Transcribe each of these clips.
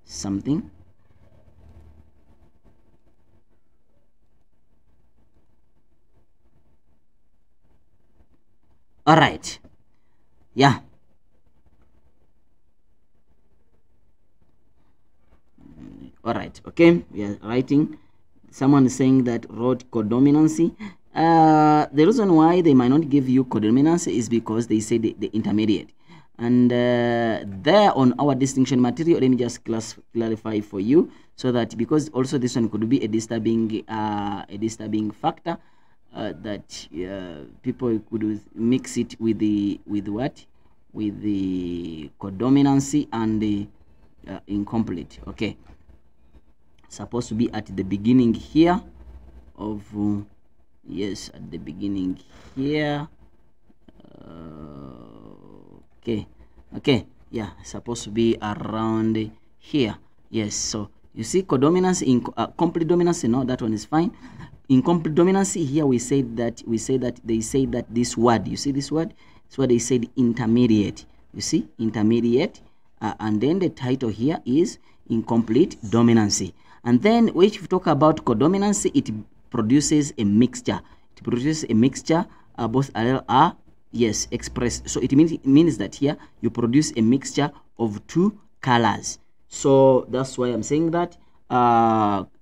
something. All right. Yeah. All right. Okay. We are writing. Someone is saying that wrote codominancy. The reason why they might not give you codominancy is because they say the intermediate. And there on our distinction material, let me just clarify for you, so that because also this one could be a disturbing factor, that people could mix it with the codominancy and the incomplete. Okay, supposed to be at the beginning here of yes, at the beginning here. Okay, yeah, supposed to be around here. Yes, so you see codominance in complete dominancy. No, that one is fine. In complete dominancy here we say that they say that this word, you see this word, it's what they said, intermediate. You see, intermediate, and then the title here is incomplete dominancy. And then when you talk about codominancy, it produces a mixture. It produces a mixture. Both allele are, yes, expressed. So it means that here you produce a mixture of two colors. So that's why I'm saying that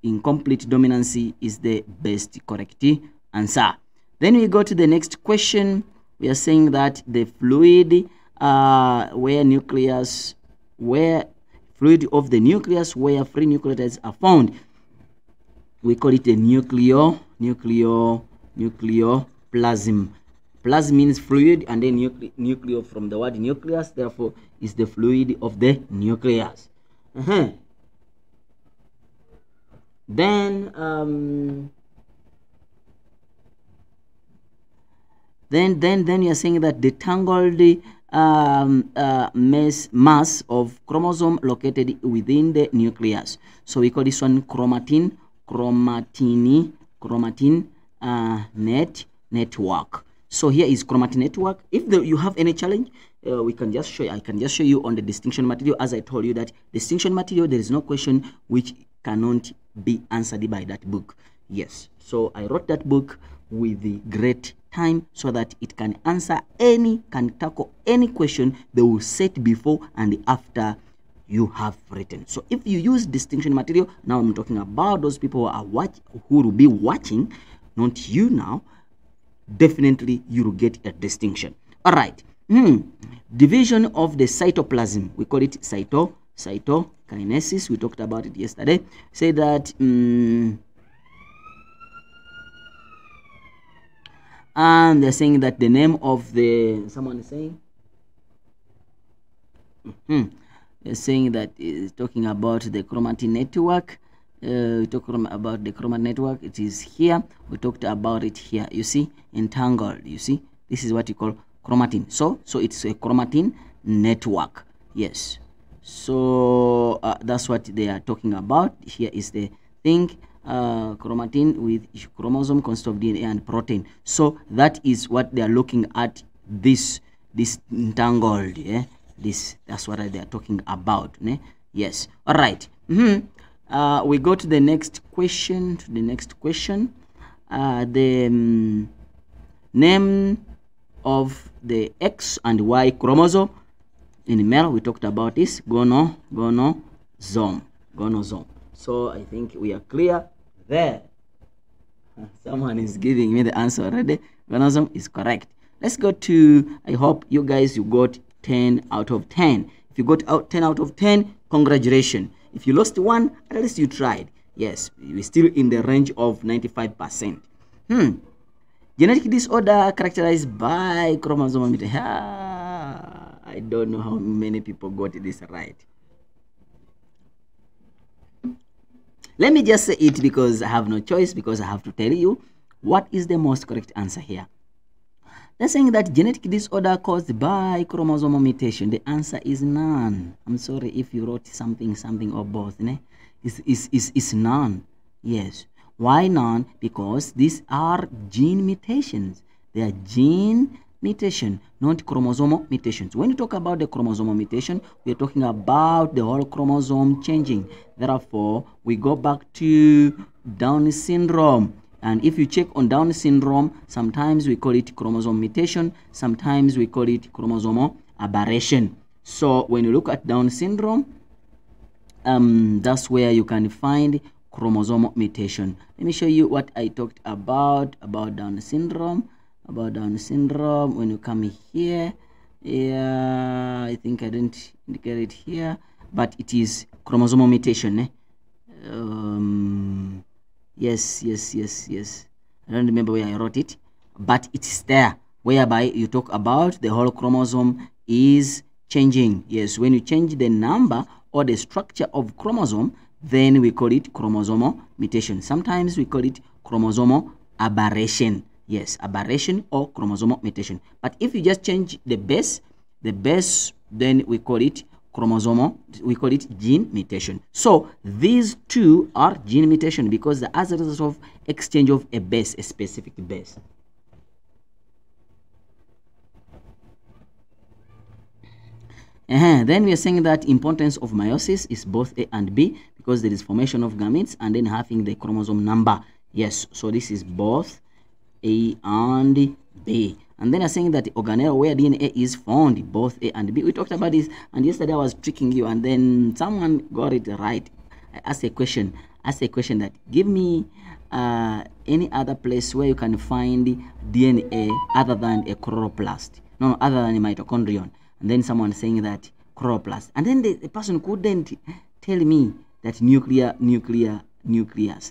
incomplete dominancy is the best correct answer. Then we go to the next question. We are saying that the fluid fluid of the nucleus where free nucleotides are found, we call it a nucleoplasm. Plasm means fluid, and then nucleo from the word nucleus, therefore is the fluid of the nucleus. Then you are saying that the tangled mass of chromosome located within the nucleus. So we call this one chromatin network. So here is chromatin network. If you have any challenge, we can just show you. I can just show you on the distinction material. As I told you that distinction material, there is no question which cannot be answered by that book. Yes. So I wrote that book with the great time so that it can tackle any question they will set before and after you have written. So if you use distinction material, now I'm talking about those people who will be watching, not you now, definitely you will get a distinction. All right. Division of the cytoplasm, we call it cytokinesis. We talked about it yesterday. Say that and they're saying that the name of the, someone is saying, they're saying that is talking about the chromatin network. Talking about the chromatin network, it is here. We talked about it here. You see, entangled. You see, this is what you call chromatin. So it's a chromatin network. Yes. So that's what they are talking about. Here is the thing. Chromatin with chromosome consists of DNA and protein. So that is what they are looking at. This entangled. Yeah. That's what they are talking about. Ne? Yes. All right. We go to the next question. The name of the X and Y chromosome in male, we talked about this, gonozome. So I think we are clear there. Someone is giving me the answer already. Gonozome is correct. Let's go to, I hope you guys, you got 10 out of 10. If you got 10 out of 10, congratulations. If you lost one, at least you tried. Yes, you're still in the range of 95%. Genetic disorder characterized by chromosome mutation. I don't know how many people got this right. Let me just say it because I have no choice, because I have to tell you what is the most correct answer here. They're saying that genetic disorder caused by chromosomal mutation. The answer is none. I'm sorry if you wrote something or both. Ne? It's none. Yes. Why none? Because these are gene mutations. They are gene mutation, not chromosomal mutations. When you talk about the chromosomal mutation, we are talking about the whole chromosome changing. Therefore, we go back to Down syndrome. And if you check on Down syndrome, sometimes we call it chromosome mutation, sometimes we call it chromosomal aberration. So when you look at Down syndrome, that's where you can find chromosomal mutation. Let me show you what I talked about Down syndrome. When you come here, yeah, I think I didn't indicate it here, but it is chromosomal mutation. Yes. I don't remember where I wrote it, but it is there, whereby you talk about the whole chromosome is changing. Yes, when you change the number or the structure of chromosome, then we call it chromosomal mutation. Sometimes we call it chromosomal aberration. Yes, aberration or chromosomal mutation. But if you just change the base, then we call it gene mutation. So these two are gene mutation because the as a result of exchange of a base, a specific base. Then we are saying that importance of meiosis is both A and B because there is formation of gametes and then having the chromosome number. Yes, so this is both A and B. And then I'm saying that organelle where DNA is found, both A and B. We talked about this, and yesterday I was tricking you, and then someone got it right. I asked a question that give me any other place where you can find DNA other than a chloroplast. No, other than a mitochondrion. And then someone saying that chloroplast. And then the person couldn't tell me that nucleus.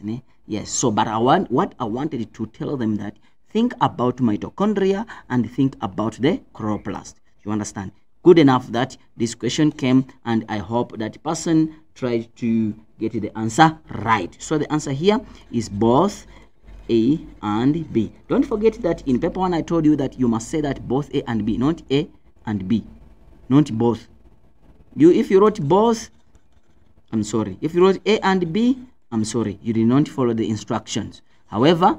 Ne? Yes, so but what I wanted to tell them that think about mitochondria and think about the chloroplast. You understand? Good enough that this question came, and I hope that person tried to get the answer right. So the answer here is both A and B. Don't forget that in paper 1 I told you that you must say that both A and B, not A and B, not both. If you wrote both, I'm sorry. If you wrote A and B, I'm sorry, you did not follow the instructions. However,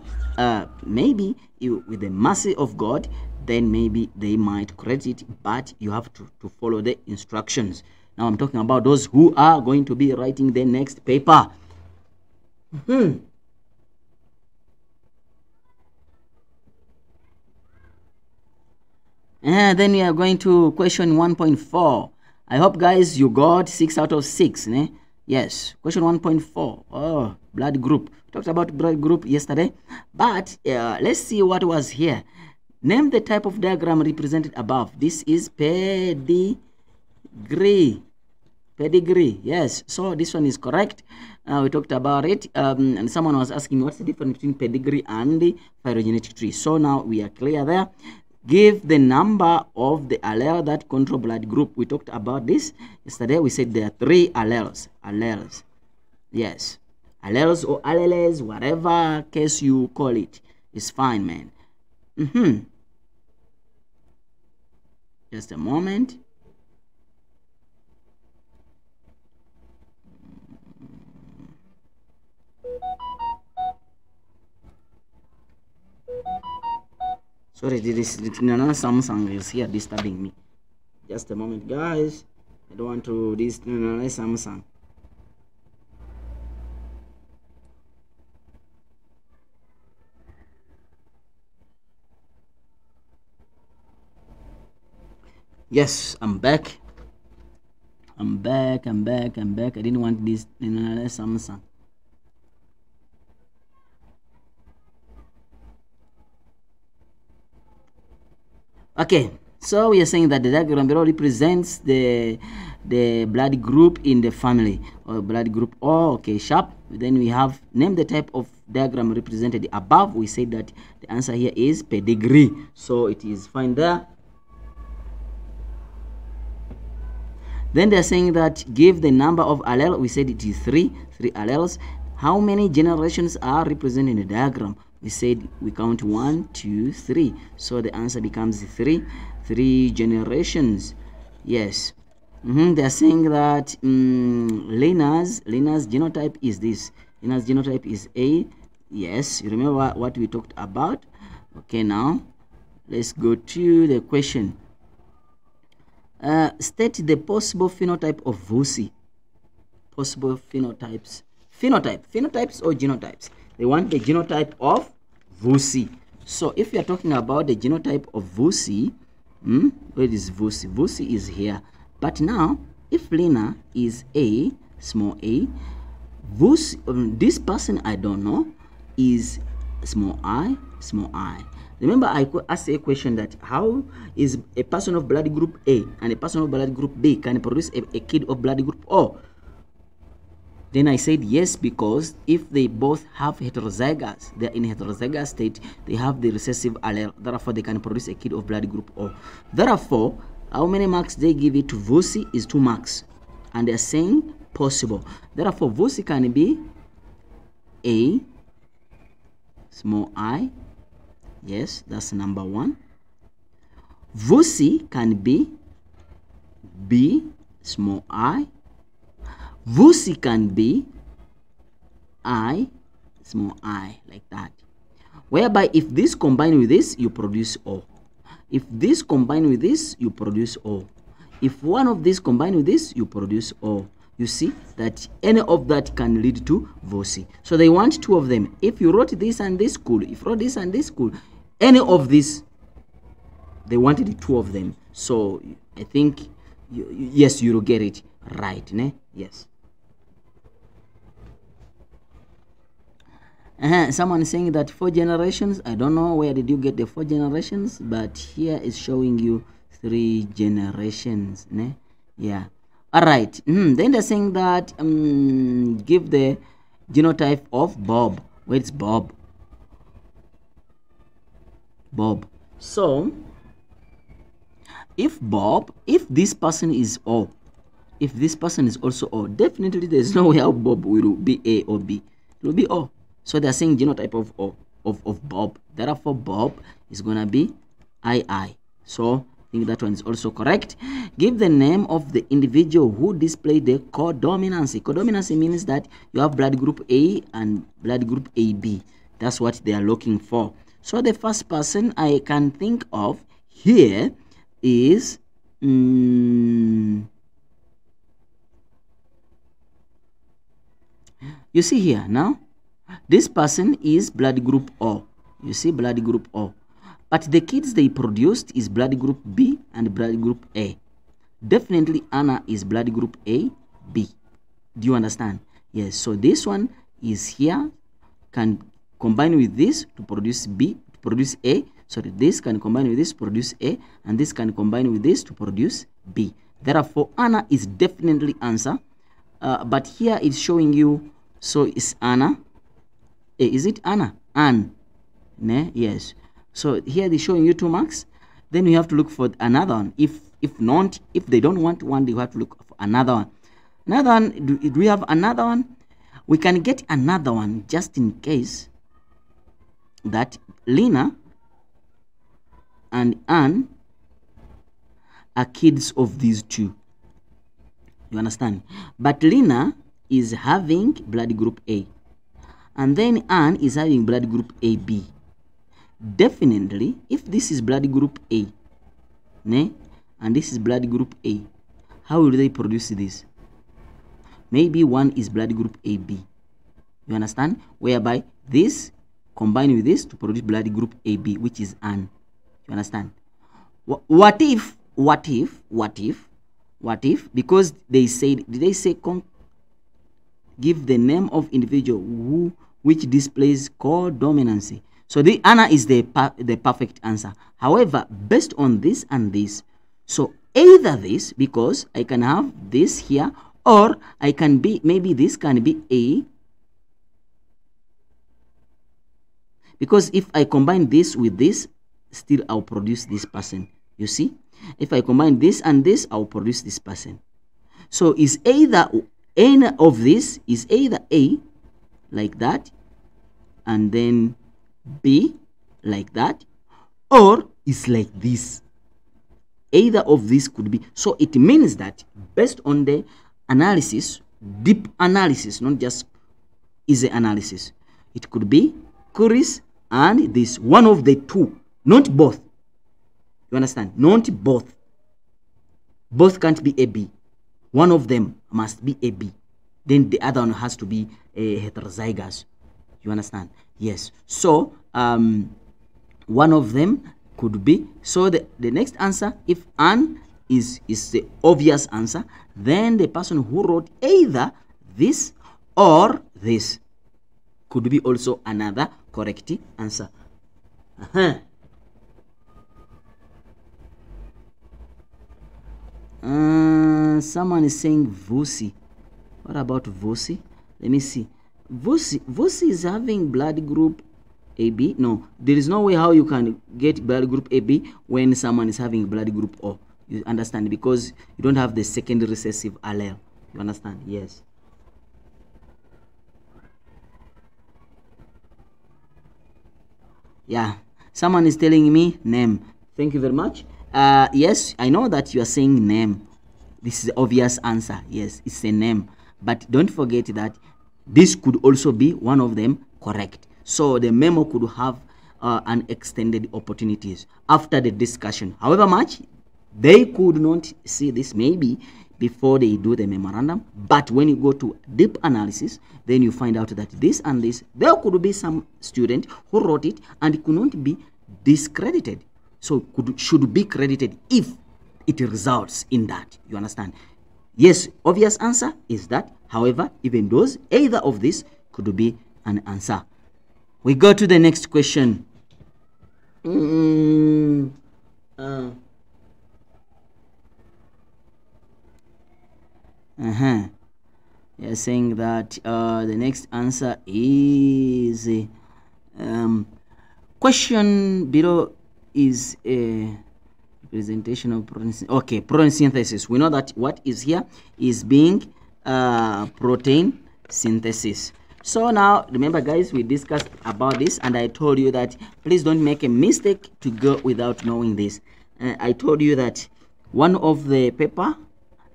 maybe with the mercy of God, then maybe they might correct it, but you have to follow the instructions. Now I'm talking about those who are going to be writing the next paper. Then we are going to question 1.4. I hope guys you got 6 out of 6. Ne? Yes, question 1.4. Oh, blood group. We talked about blood group yesterday, but let's see what was here. Name the type of diagram represented above. This is pedigree. Pedigree. Yes, so this one is correct. We talked about it, and someone was asking what's the difference between pedigree and the phylogenetic tree. So now we are clear there. Give the number of the allele that control blood group. We talked about this yesterday. We said there are 3 alleles. Alleles. Yes. Alleles or alleles, whatever case you call it, is fine, man. Just a moment. Sorry, this another Samsung is here disturbing me. Just a moment, guys. I don't want to this Samsung. Yes, I'm back. I'm back. I didn't want this Samsung. Okay, so we are saying that the diagram below represents the blood group in the family, or blood group O. Okay, sharp. Then we have name the type of diagram represented above. We said that the answer here is pedigree, so it is fine there. Then they are saying that give the number of allele. We said it is 3 alleles. How many generations are represented in the diagram? We said we count 1, 2, 3. So the answer becomes 3 generations. Yes. They are saying that Lena's genotype is this. Lena's genotype is A. Yes, you remember what we talked about? Okay, now Let's go to the question. State the possible phenotype of VUSI. Possible phenotypes. Phenotypes or genotypes. They want the genotype of VUSI. So if you are talking about the genotype of VUSI, where is VUSI? VUSI is here. But now, if Lena is A, small a, VUSI, this person I don't know is small I, small I. Remember, I could ask a question that how is a person of blood group A and a person of blood group B can produce a kid of blood group O? Then I said yes, because if they both have heterozygous, they're in heterozygous state, they have the recessive allele, therefore they can produce a kid of blood group O. Therefore, how many marks they give it to VUSI is 2 marks. And they're saying possible. Therefore, VUSI can be A, small I. Yes, that's number 1. VUSI can be B, small I. VUSI can be I, small I, like that. Whereby if this combine with this, you produce O. If this combine with this, you produce O. If one of these combine with this, you produce O. You see that any of that can lead to VUSI. So they want 2 of them. If you wrote this and this, cool. If you wrote this and this, cool. Any of this, they wanted 2 of them. So I think, yes, you will get it right. Ne? Yes. Someone is saying that 4 generations. I don't know where did you get the 4 generations, but here is showing you 3 generations. Ne? Yeah. All right. Then they're saying that give the genotype of Bob. Where's Bob? Bob. So if this person is O, if this person is also O, definitely there's no way how Bob will be A or B. It will be O. So they're saying genotype of O, of Bob. Therefore, Bob is gonna be II. So I think that one is also correct. Give the name of the individual who displayed the codominancy. Codominancy means that you have blood group A and blood group AB. That's what they are looking for. So the first person I can think of here is you see here now, this person is blood group O. You see, blood group O. But the kids they produced is blood group B and blood group A. Definitely Anna is blood group A, B. Do you understand? Yes. So this one is here, can combine with this to produce B, to produce A. Sorry, this can combine with this to produce A, and this can combine with this to produce B. Therefore, Anna is definitely answer. But here it's showing you, so it's Anna. Is it Anna? Anne. Ne? Yes. So here they're showing you 2 marks. Then you have to look for another one. If not, if they don't want one, you have to look for another one. Another one, do we have another one? We can get another one just in case that Lena and Anne are kids of these 2. You understand? But Lena is having blood group A. And then Anne is having blood group AB. Definitely, if this is blood group A, ne, and this is blood group A, how will they produce this? Maybe one is blood group AB. You understand? Whereby this combine with this to produce blood group AB, which is Anne. You understand? What if, because they said, did they say give the name of individual which displays codominancy? So the Anna is the perfect answer. However, based on this and this, so either this, because I can have this here, or I can be, maybe this can be A, because if I combine this with this, still I'll produce this person. You see, if I combine this and this, I'll produce this person. So is either any of this is either A, like that, and then B, like that, or it's like this. Either of these could be. So it means that based on the analysis, deep analysis, not just easy analysis, it could be Curis and this, one of the 2, not both. You understand? Not both. Both can't be AB. One of them must be AB. Then the other one has to be a heterozygous. You understand? Yes. So one of them could be. So the next answer, if an is the obvious answer, then the person who wrote either this or this could be also another correct answer. Someone is saying Vusi. What about Vusi? Let me see. Vusi is having blood group AB. No, there is no way how you can get blood group AB when someone is having blood group O. You understand? Because you don't have the second recessive allele. You understand? Yes. Yeah. Someone is telling me name. Thank you very much. Yes, I know that you are saying name. This is the obvious answer. Yes, it's a name. But don't forget that this could also be one of them correct. So the memo could have an extended opportunities after the discussion. However much, they could not see this maybe before they do the memorandum. But when you go to deep analysis, then you find out that this and this, there could be some student who wrote it and it could not be discredited. So should be credited if it results in that. You understand? Yes, obvious answer is that. However, even those, either of this could be an answer. We go to the next question. You're saying that the next answer is question below is a representation of protein. Okay, protein synthesis. We know that what is here is being protein synthesis. So now remember guys, we discussed about this and I told you that please don't make a mistake to go without knowing this. I told you that one of the paper,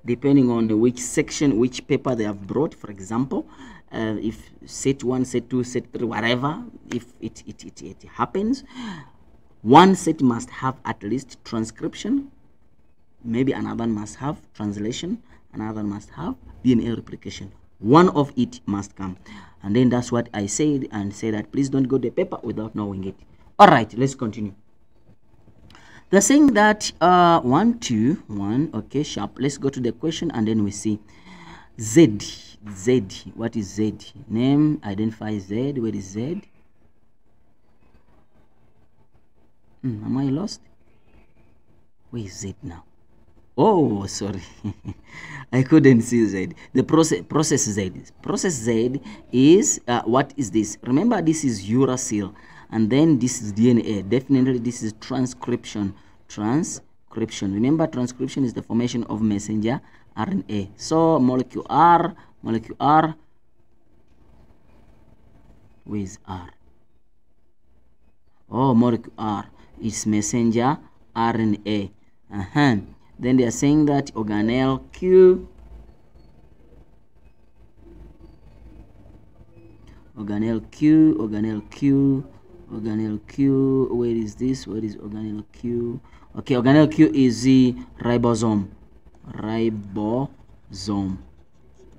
depending on which section, which paper they have brought, for example, if set 1, set 2, set 3, whatever, if it happens, one set must have at least transcription, maybe another must have translation, another must have DNA replication. One of it must come. And then that's what I said, and say that please don't go to the paper without knowing it. All right, let's continue. They're saying that 1, 2, 1, okay, sharp. Let's go to the question and then we see Z. Z. What is Z? Name, identify Z. Where is Z? Am I lost? Where is Z now? Oh, sorry. I couldn't see Z. The process Z. Process Z is, what is this? Remember, this is uracil. And then this is DNA. Definitely, this is transcription. Transcription. Remember, transcription is the formation of messenger RNA. So, molecule R. Where is R? Oh, molecule R is messenger RNA. Then they are saying that organelle Q. Organelle Q. Where is this? Where is organelle Q? Okay, organelle Q is the ribosome.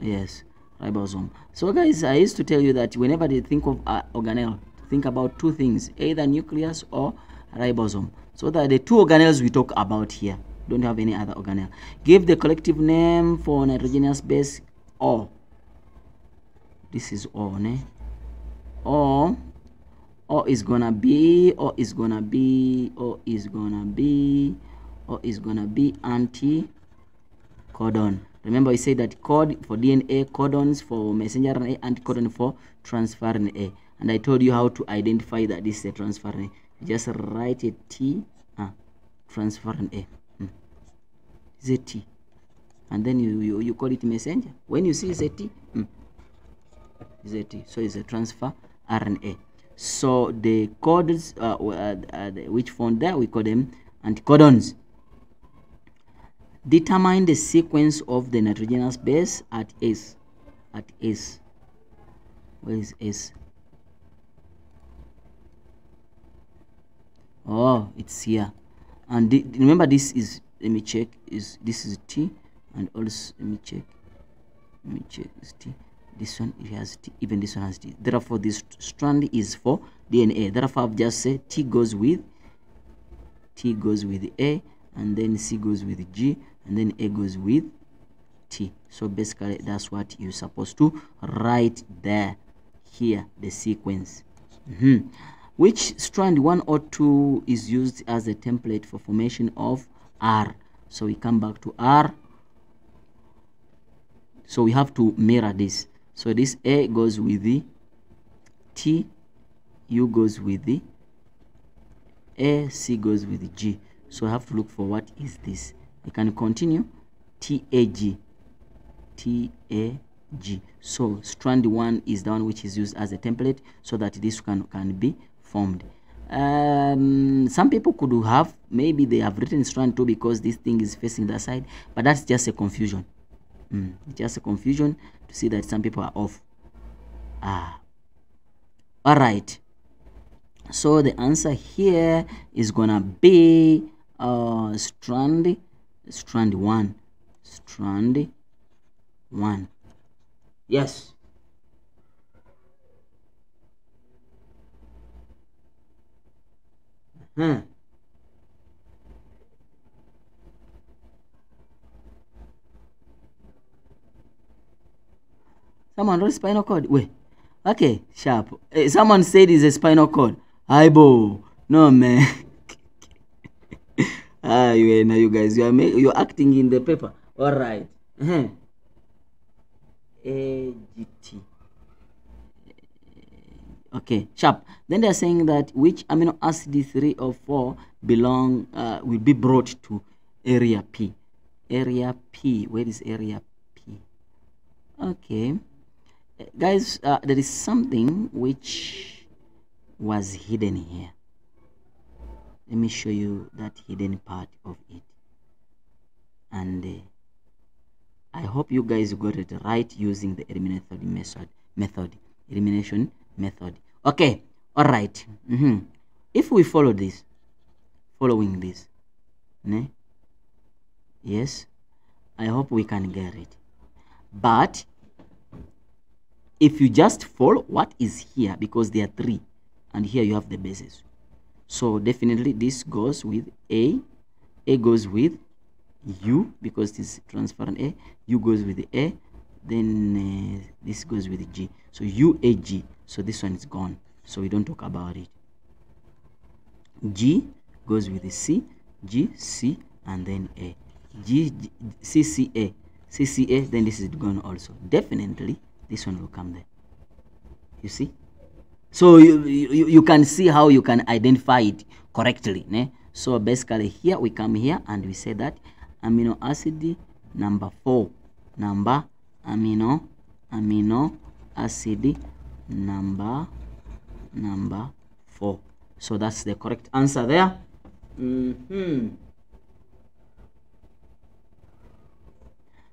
Yes, ribosome. So guys, I used to tell you that whenever they think of organelle, think about two things, either nucleus or ribosome. So that the two organelles we talk about here, don't have any other organelle. Give the collective name for nitrogenous base O. This is O, ne? O is gonna be anti-codon. Remember we said that code for DNA, codons for messenger RNA, anti-codon for transfer RNA. And I told you how to identify that this is a transfer RNA. Just write a T, transfer RNA. ZT, and then you call it messenger. When you see ZT, ZT, so it's a transfer RNA. So the codes which found there, we call them anticodons. Determine the sequence of the nitrogenous base at S. Where is S? Oh, it's here. And remember, this is, let me check, this is T, and also let me check is T. This one, it has T, even this one has T. Therefore this strand is for DNA. Therefore I've just said T goes with A, and then C goes with G, and then A goes with T. So basically that's what you're supposed to write there. Here the sequence. Which strand 1 or 2 is used as a template for formation of R? So we come back to R. So we have to mirror this. So this A goes with the T, U goes with the A, C goes with the G. So I have to look for what is this. We can continue. TAG. So strand 1 is the one which is used as a template so that this can be formed. Some people could have, maybe they have written strand 2 because this thing is facing that side, but that's just a confusion. It's just a confusion to see that some people are off. All right, so the answer here is gonna be strand 1. Yes. Someone wrote spinal cord. Wait. Okay, sharp. Someone said it's a spinal cord. Aibo. No, man. You guys, you're acting in the paper. All right. AGT. Okay, sharp. Then they're saying that which amino acid 3 or 4 will be brought to area P. Area P. Where is area P? Okay. Guys, there is something which was hidden here. Let me show you that hidden part of it. And I hope you guys got it right using the elimination method. Okay, all right. If we follow this, following this, yes, I hope we can get it. But if you just follow what is here, because there are 3, and here you have the bases, so definitely this goes with A goes with U, because this is transferring A, U goes with the A, then this goes with the G. So UAG, so this one is gone, so we don't talk about it. G goes with the C, G, C, and then A. CCA, then this is gone also. Definitely this one will come there. You see? So you can see how you can identify it correctly. So basically here we come here and we say that amino acid number 4, amino acid number 4. So that's the correct answer there. Then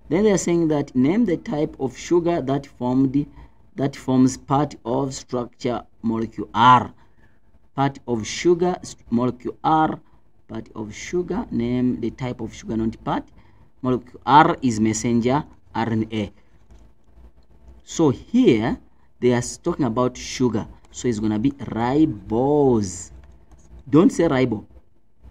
they are saying that name the type of sugar that forms part of structure molecule R. Part of sugar molecule R. Part of sugar. Name the type of sugar, not part. Molecule R is messenger RNA. So here they are talking about sugar. So it's gonna be ribose. Don't say ribo.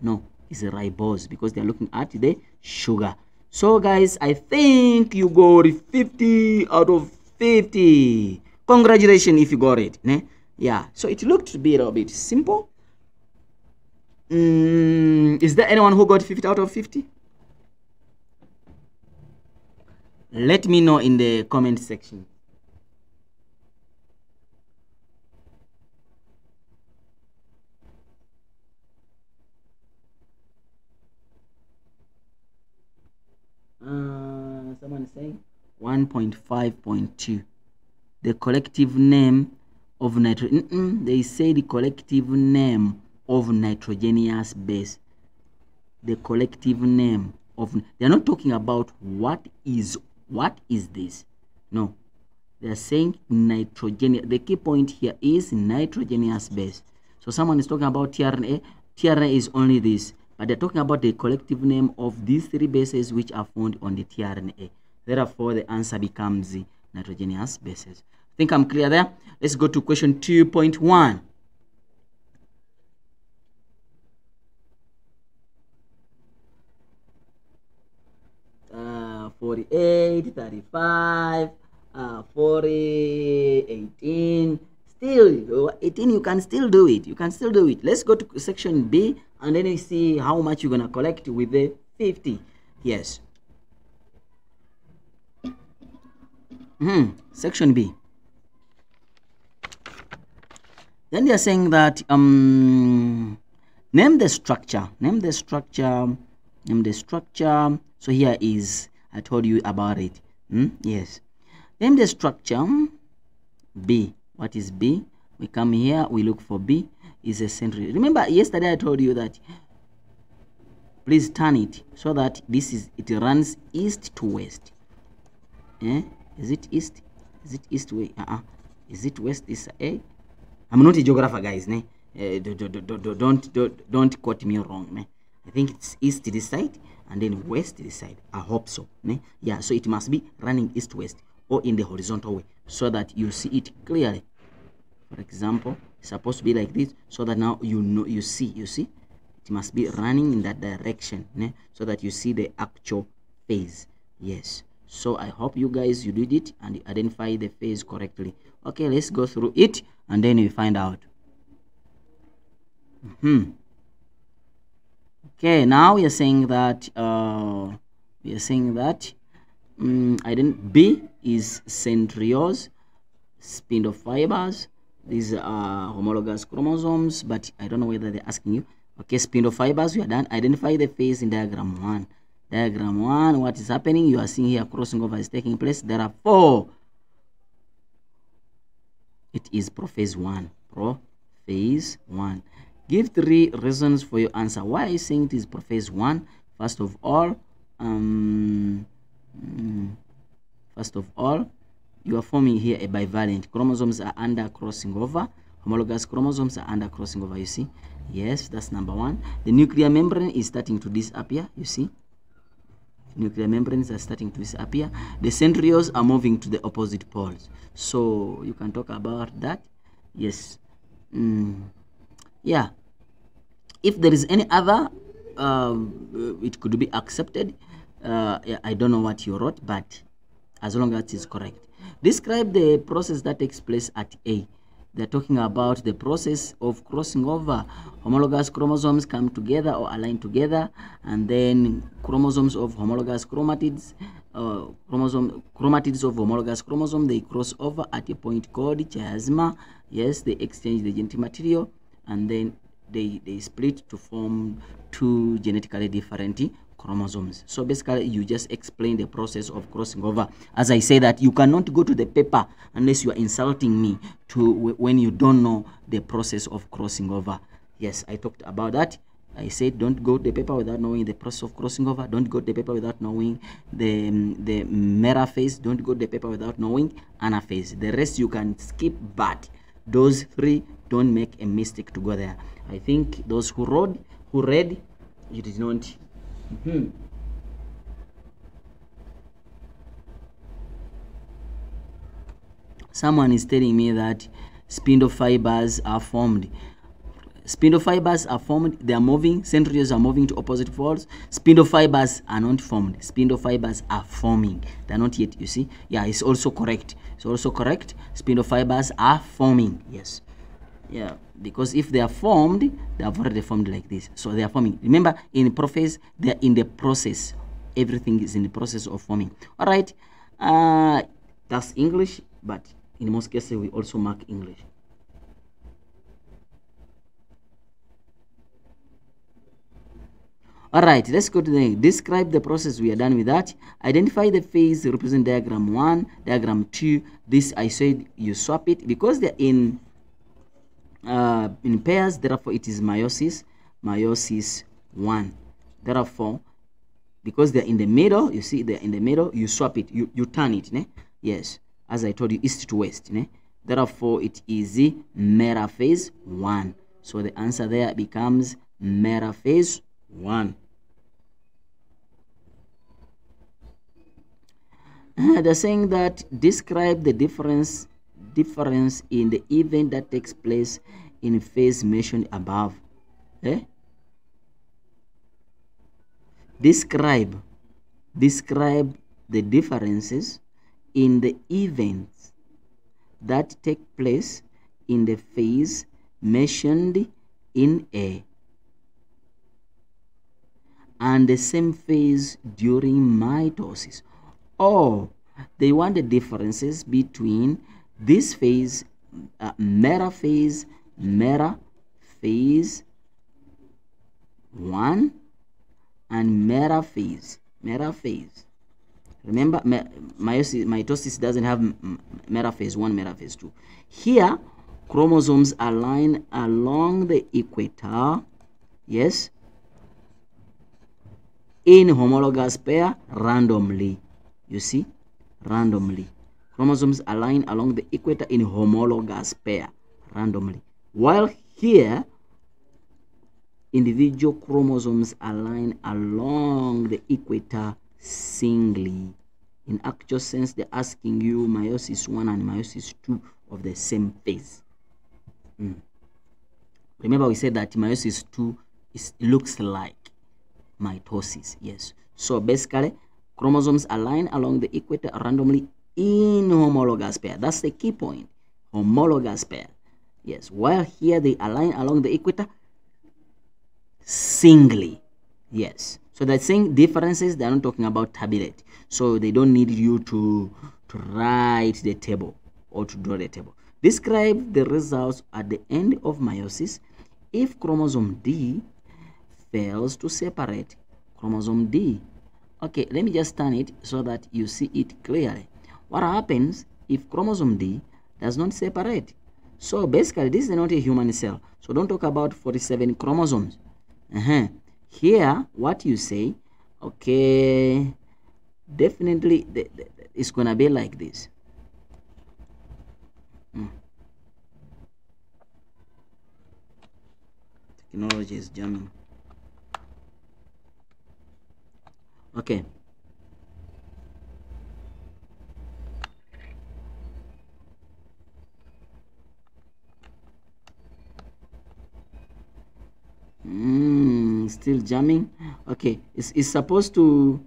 No, it's a ribose because they are looking at the sugar. So guys, I think you got 50 out of 50. Congratulations if you got it. Yeah, so it looked to be a little bit simple. Is there anyone who got 50 out of 50? Let me know in the comment section. Someone is saying 1.5.2. The collective name of nitrogen. They say the collective name of nitrogenous base. The collective name of. They are not talking about what is this. No, they are saying nitrogen. The key point here is nitrogenous base. So someone is talking about tRNA. tRNA is only this. but they're talking about the collective name of these 3 bases which are found on the tRNA. Therefore, the answer becomes the nitrogenous bases. I think I'm clear there. Let's go to question 2.1. Uh, 48, 35, 40, 18. Still 18, you can still do it. You can still do it. Let's go to section B and then you see how much you're gonna collect with the 50. Yes. Section B. Then they are saying that name the structure. Name the structure. Name the structure. So here is, I told you about it. Yes. Name the structure. B. What is B? We come here, we look for B. Is a century. Remember yesterday I told you that please turn it so that it runs east to west. Is it east? Is it east way? Is it west? Is A? I'm not a geographer, guys. Don't quote me wrong. I think it's east this side and then west this side. I hope so. Yeah, so it must be running east west or in the horizontal way so that you see it clearly. For example, it's supposed to be like this so that now you see it must be running in that direction so that you see the actual phase. Yes, so I hope you guys you did it and identify the phase correctly. Okay, let's go through it and then we find out. Okay, now we are saying that B is centrioles, spindle fibers. These are homologous chromosomes, but I don't know whether they're asking you. Okay, spindle fibers, we are done. Identify the phase in diagram 1. Diagram 1, what is happening? You are seeing here crossing over is taking place. There are 4. It is prophase 1. Prophase 1. Give 3 reasons for your answer. Why are you saying it is prophase 1? First of all, you are forming here a bivalent. Chromosomes are under crossing over. Homologous chromosomes are under crossing over, you see. Yes, that's number 1. The nuclear membrane is starting to disappear, you see. Nuclear membranes are starting to disappear. The centrioles are moving to the opposite poles. So you can talk about that. Yes. Yeah. If there is any other, it could be accepted. I don't know what you wrote, but as long as it is correct. Describe the process that takes place at A. They're talking about the process of crossing over. Homologous chromosomes come together or align together, and then chromosomes of homologous chromatids, chromatids of homologous chromosome, they cross over at a point called chiasma. Yes, they exchange the genetic material, and then they split to form 2 genetically different chromosomes. So basically you just explain the process of crossing over. As I say that you cannot go to the paper unless you are insulting me when you don't know the process of crossing over. Yes, I talked about that. I said don't go to the paper without knowing the process of crossing over. Don't go to the paper without knowing the metaphase. Don't go to the paper without knowing anaphase. The rest you can skip, but those 3 don't make a mistake to go there. I think those who read it is not. Someone is telling me that spindle fibers are formed. Spindle fibers are formed, they are moving, centrioles are moving to opposite poles. Spindle fibers are not formed. Spindle fibers are forming. They are not yet, you see. Yeah, it's also correct. It's also correct. Spindle fibers are forming. Yes. Yeah, because if they are formed, they have already formed like this. So they are forming. Remember, in prophase, they are in the process. Everything is in the process of forming. All right. That's English, but in most cases, we also mark English. All right, let's go to the describe the process. We are done with that. Identify the phase represent diagram 1, diagram 2. This I said you swap it because they're in pairs, therefore it is meiosis 1. Therefore, because they're in the middle, you see they're in the middle, you swap it, you turn it, yes, as I told you, east to west, therefore it is metaphase 1. So the answer there becomes metaphase 1. They're saying that describe the difference in the event that takes place in phase mentioned above. Describe the differences in the events that take place in the phase mentioned in A and the same phase during mitosis. Or they want the differences between this phase, meta phase 1 and meta phase. Remember, mitosis doesn't have meta phase 1, meta phase 2. Here, chromosomes align along the equator, yes, in homologous pair randomly. You see, randomly. Chromosomes align along the equator in homologous pair randomly. While here, individual chromosomes align along the equator singly. In actual sense, they're asking you meiosis 1 and meiosis 2 of the same phase. Remember, we said that meiosis 2 looks like mitosis. Yes. So basically, chromosomes align along the equator randomly in homologous pair. That's the key point. Homologous pair. Yes. While here they align along the equator singly. Yes. So they're saying differences. They're not talking about tabulate. So they don't need you to write the table or to draw the table. Describe the results at the end of meiosis if chromosome D fails to separate. Chromosome D. Okay, let me just turn it so that you see it clearly. What happens if chromosome D does not separate? So basically, this is not a human cell. So don't talk about 47 chromosomes. Here, what you say, okay, definitely it's going to be like this. Technology is jamming. Okay. Still jamming. Okay, it's supposed to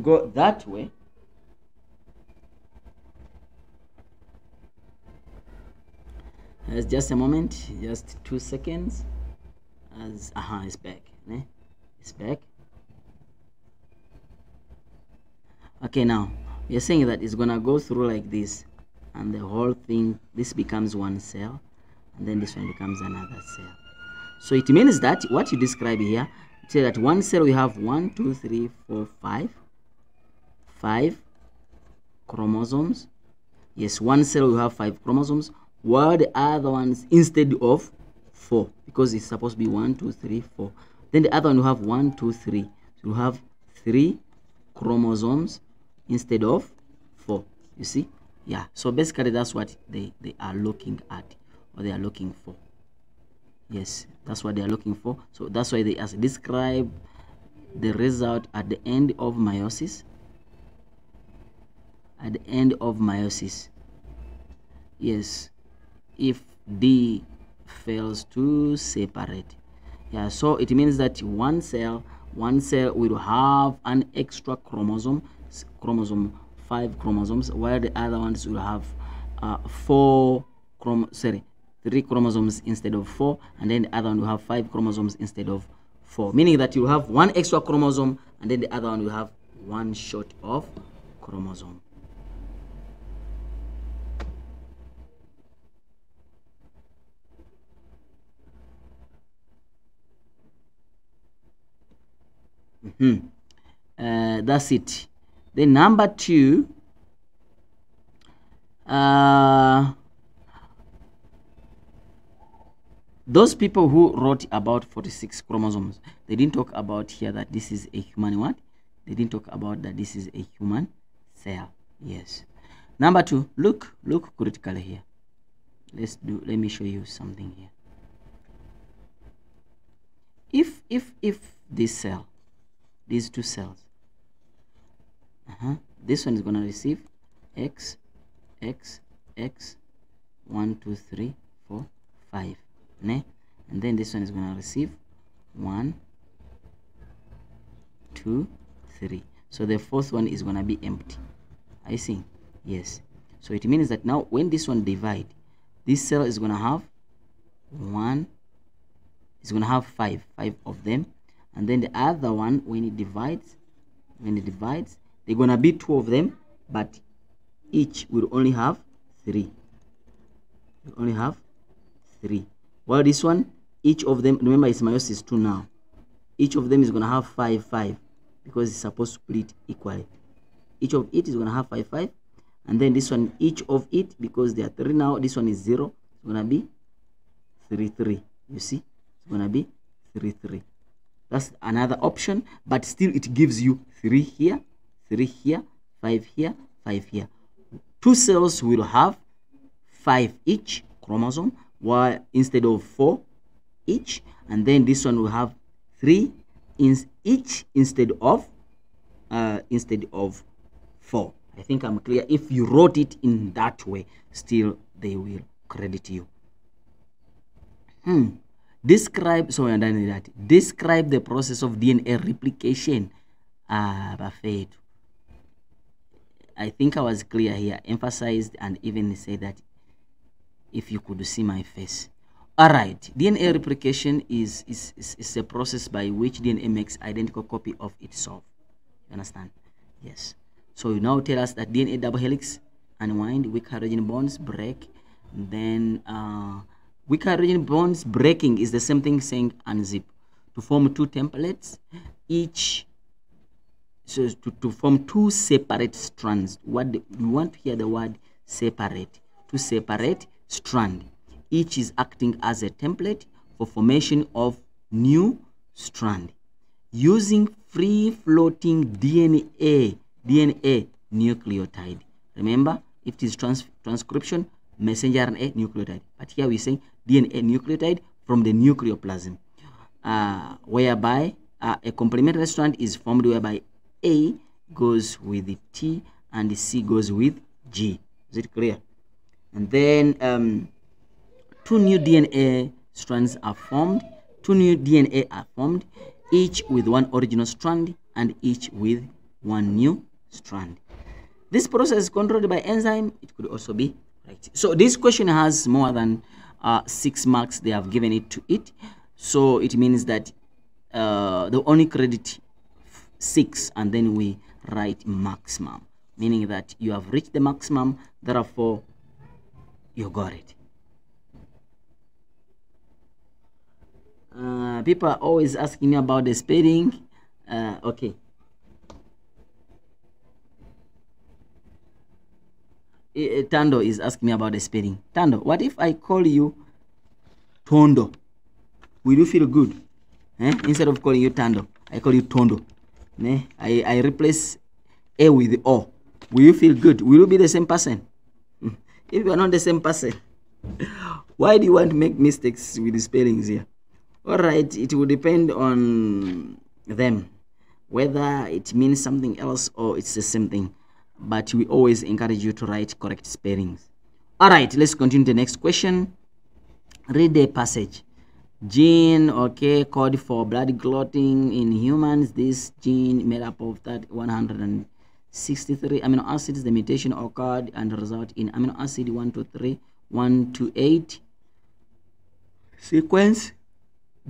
go that way. Just a moment, just 2 seconds. As it's back. It's back. Okay, now you're saying that it's gonna go through like this, and the whole thing, this becomes one cell, and then this one becomes another cell. So it means that what you describe here, say that one cell we have 1, 2, 3, 4, 5 chromosomes. Yes, one cell we have 5 chromosomes, while the other ones instead of 4, because it's supposed to be 1, 2, 3, 4. Then the other one we have 1, 2, 3. So we have 3 chromosomes instead of 4. You see? Yeah. So basically that's what they are looking at, or they are looking for. Yes, that's what they are looking for. So that's why they ask, describe the result at the end of meiosis. At the end of meiosis. Yes, if D fails to separate. Yeah, so it means that one cell will have an extra chromosome, 5 chromosomes, while the other ones will have 3 chromosomes instead of 4, and then the other one will have 5 chromosomes instead of 4, meaning that you have one extra chromosome, and then the other one will have one short of chromosome. That's it. Then number 2, those people who wrote about 46 chromosomes, they didn't talk about here that this is a human what? They didn't talk about that this is a human cell. Yes. Number 2, look critically here. Let me show you something here. If if this cell, these two cells, this one is gonna receive x, 1 2 3 4 5, ne? And then this one is gonna receive 1 2 3. So the fourth one is gonna be empty. I see. Yes. So it means that now when this one divide, this cell is gonna have 1, it's gonna have 5 of them, and then the other one, when it divides, they're gonna be 2 of them, but each will only have 3. While this one, each of them, remember it's meiosis 2 now, each of them is gonna have 5 because it's supposed to split equally. Each of it is gonna have 5, and then this one, each of it, because there are 3 now, this one is 0, it's gonna be 3. You see, it's gonna be 3. That's another option, but still it gives you 3 here, 5 here, 5 here. 2 cells will have 5 each chromosome, while instead of 4 each, and then this one will have 3 each instead of 4. I think I'm clear. If you wrote it in that way, still they will credit you. Describe, so we're done with that. Describe the process of DNA replication. Perfect. I think I was clear here, emphasized, and even say that if you could see my face. All right, DNA replication is a process by which DNA makes identical copy of itself. You understand? Yes. So you now tell us that DNA double helix unwind, weak hydrogen bonds break, then weak hydrogen bonds breaking is the same thing saying unzip to form 2 templates, each. So to form 2 separate strands. What we want to hear the word separate. 2 separate strands. Each is acting as a template for formation of new strand using free-floating DNA nucleotide. Remember, if it is transcription, messenger RNA nucleotide. But here we say DNA nucleotide from the nucleoplasm, whereby a complementary strand is formed whereby A goes with the T and the C goes with G. Is it clear? And then 2 new DNA strands are formed. 2 new DNA are formed, each with 1 original strand and each with 1 new strand. This process is controlled by enzyme. It could also be right. So this question has more than 6 marks. They have given it to it. So it means that the only credit 6, and then we write maximum, meaning that you have reached the maximum, therefore you got it. People are always asking me about the spelling. Okay. Tando is asking me about the spelling. Tando, what if I call you Tondo? Will you feel good? Instead of calling you Tando, I call you Tondo. I replace A with O. Will you feel good? Will you be the same person? If you are not the same person, why do you want to make mistakes with the spellings here? All right, it will depend on them, whether it means something else or it's the same thing. But we always encourage you to write correct spellings. All right, let's continue to the next question. Read the passage. Gene, okay, code for blood clotting in humans. This gene made up of that 163 amino acids. The mutation occurred and result in amino acid 123, 128 sequence.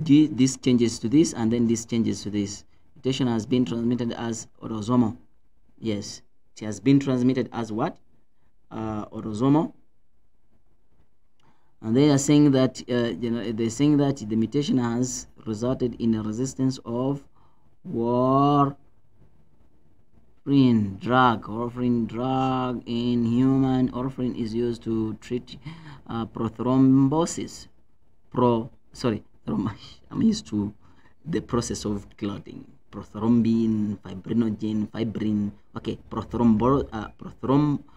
This changes to this, and then this changes to this. Mutation has been transmitted as autosomal. Yes, it has been transmitted as what? Autosomal. And they are saying that they're saying that the mutation has resulted in a resistance of warfarin drug. Warfarin drug in human. Warfarin is used to treat prothrombosis. I'm used to the process of clotting. Prothrombin, fibrinogen, fibrin. Okay, prothrombin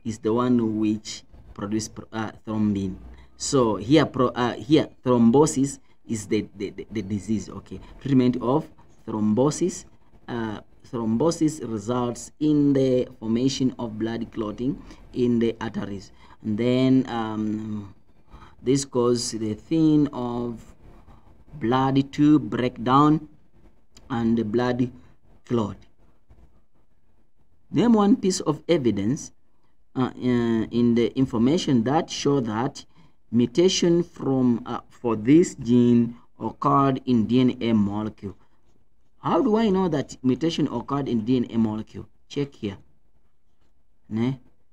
is the one which produce thrombin. So here thrombosis is the disease. Okay, treatment of thrombosis. Thrombosis results in the formation of blood clotting in the arteries, and then this causes the thin of blood to break down and the blood clot. Name one piece of evidence in the information that show that mutation for this gene occurred in DNA molecule. How do I know that mutation occurred in DNA molecule? Check here.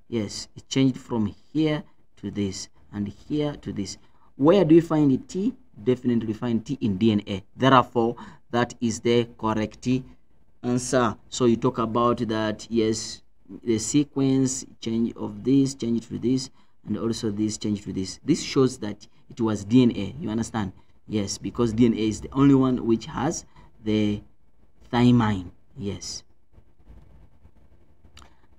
Yes, it changed from here to this and here to this. Where do you find the T? Definitely find T in DNA. Therefore, that is the correct answer. So you talk about that, yes, the sequence change of this change to this, and also this change to this. This shows that it was DNA. You understand? Yes, because DNA is the only one which has the thymine. Yes.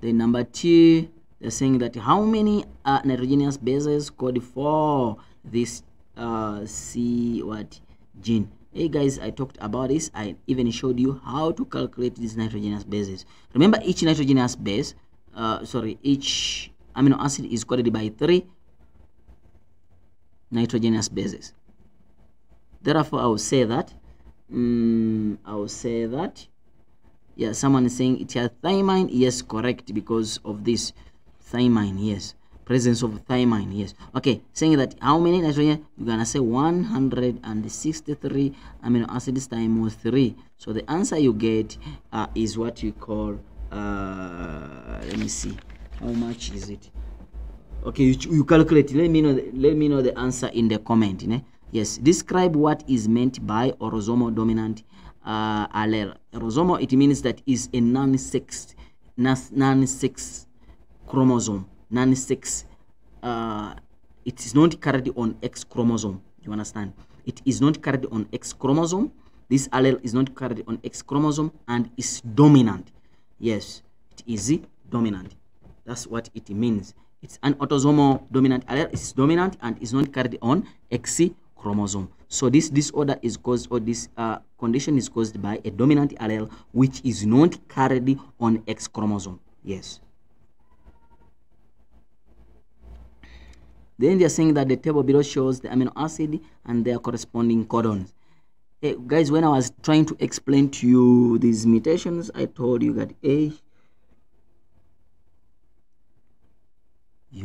Then number 2, they're saying that how many nitrogenous bases code for this gene. Hey guys, I talked about this. I even showed you how to calculate these nitrogenous bases. Remember, each nitrogenous base, each amino acid is coded by 3 nitrogenous bases. Therefore, I will say that. Yeah, someone is saying it has thymine. Yes, correct, because of this thymine. Yes, presence of thymine. Yes. Okay, saying that how many nitrogen? You're gonna say 163 amino acids times 3. So the answer you get is what you call let me see, how much is it? Okay, you calculate. Let me know the answer in the comment. Yes, describe what is meant by autosomal dominant allele. Autosomal, it means that is a non-sex chromosome. Non-sex, it is not carried on X chromosome. You understand? It is not carried on X chromosome. This allele is not carried on X chromosome and is dominant. Yes, it is dominant. That's what it means. It's an autosomal dominant allele. It's dominant and is not carried on X chromosome. So this disorder is caused, or this condition is caused by a dominant allele which is not carried on X chromosome. Yes. Then they are saying that the table below shows the amino acid and their corresponding codons. Hey guys, when I was trying to explain to you these mutations, I told you that you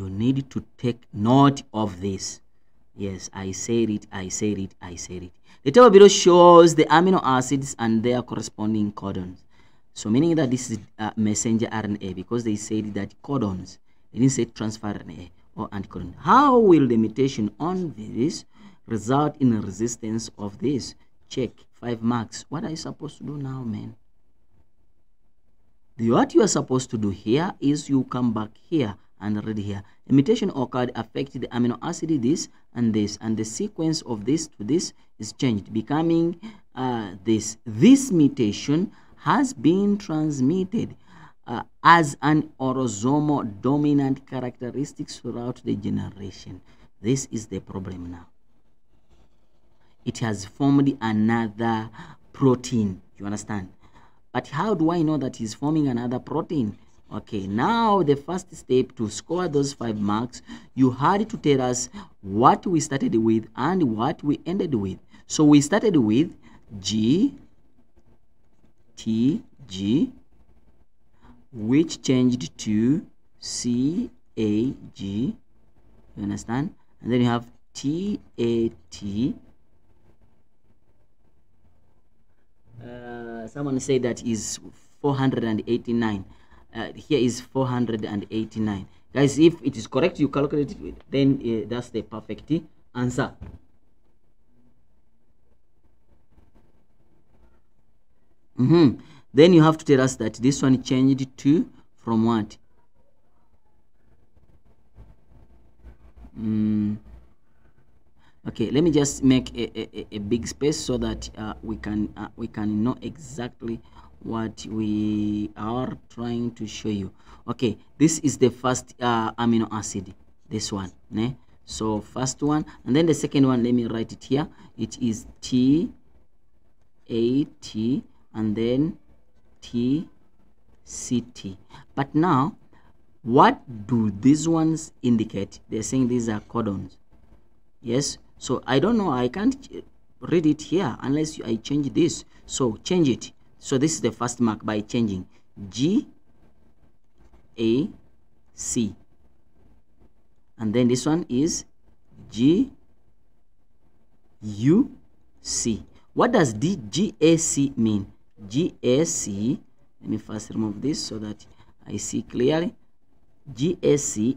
need to take note of this. Yes, I said it. The table below shows the amino acids and their corresponding codons. So meaning that this is messenger RNA, because they said that codons. They didn't say transfer RNA or anticodon. How will the mutation on this result in a resistance of this? Check 5 marks. What are you supposed to do now, man? What you are supposed to do here is you come back here and read here. A mutation occurred affected the amino acid this, and the sequence of this to this is changed, becoming this. This mutation has been transmitted as an autosomal dominant characteristics throughout the generation. This is the problem now. It has formed another protein. You understand? But how do I know that it's forming another protein? Okay, now the first step to score those 5 marks, you had to tell us what we started with and what we ended with. So we started with G, T, G, which changed to C, A, G. You understand? And then you have T, A, T. Someone said that is 489. Here is 489. Guys, if it is correct, you calculate it, then that's the perfect answer. Then you have to tell us that this one changed to from what? Okay, let me just make a big space so that we can know exactly what we are trying to show you. Okay, this is the first amino acid, this one, So first one, and then the second one, let me write it here. It is T A T and then T C T. But now, what do these ones indicate? They're saying these are codons. Yes, so I don't know, I can't read it here unless I change this. So change it. So this is the first mark by changing G A C, and then this one is G U C. What does GAC mean? GAC, let me first remove this so that I see clearly. GAC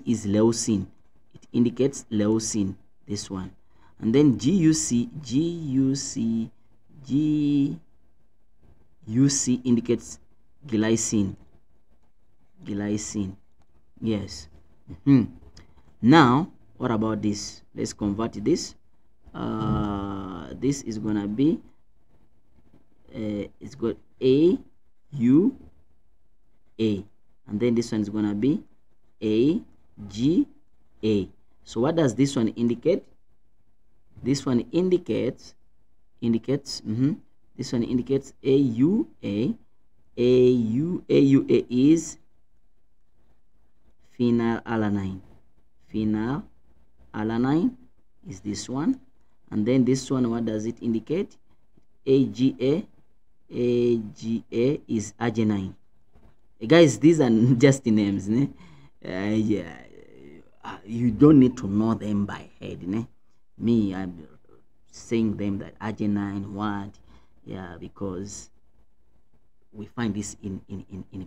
is leucine. It indicates leucine, this one. And then GUC indicates glycine. Yes. Now, what about this? Let's convert this. This is gonna be it's got A U A, and then this one is gonna be A G A. So what does this one indicate? This one indicates this one indicates AUA. AUA is phenylalanine. Phenylalanine is this one, and then this one, what does it indicate? AGA is arginine. Guys, these are just names, ne? Yeah, you don't need to know them by head, ne? Me, I'm saying them that arginine, what? Yeah, because we find this in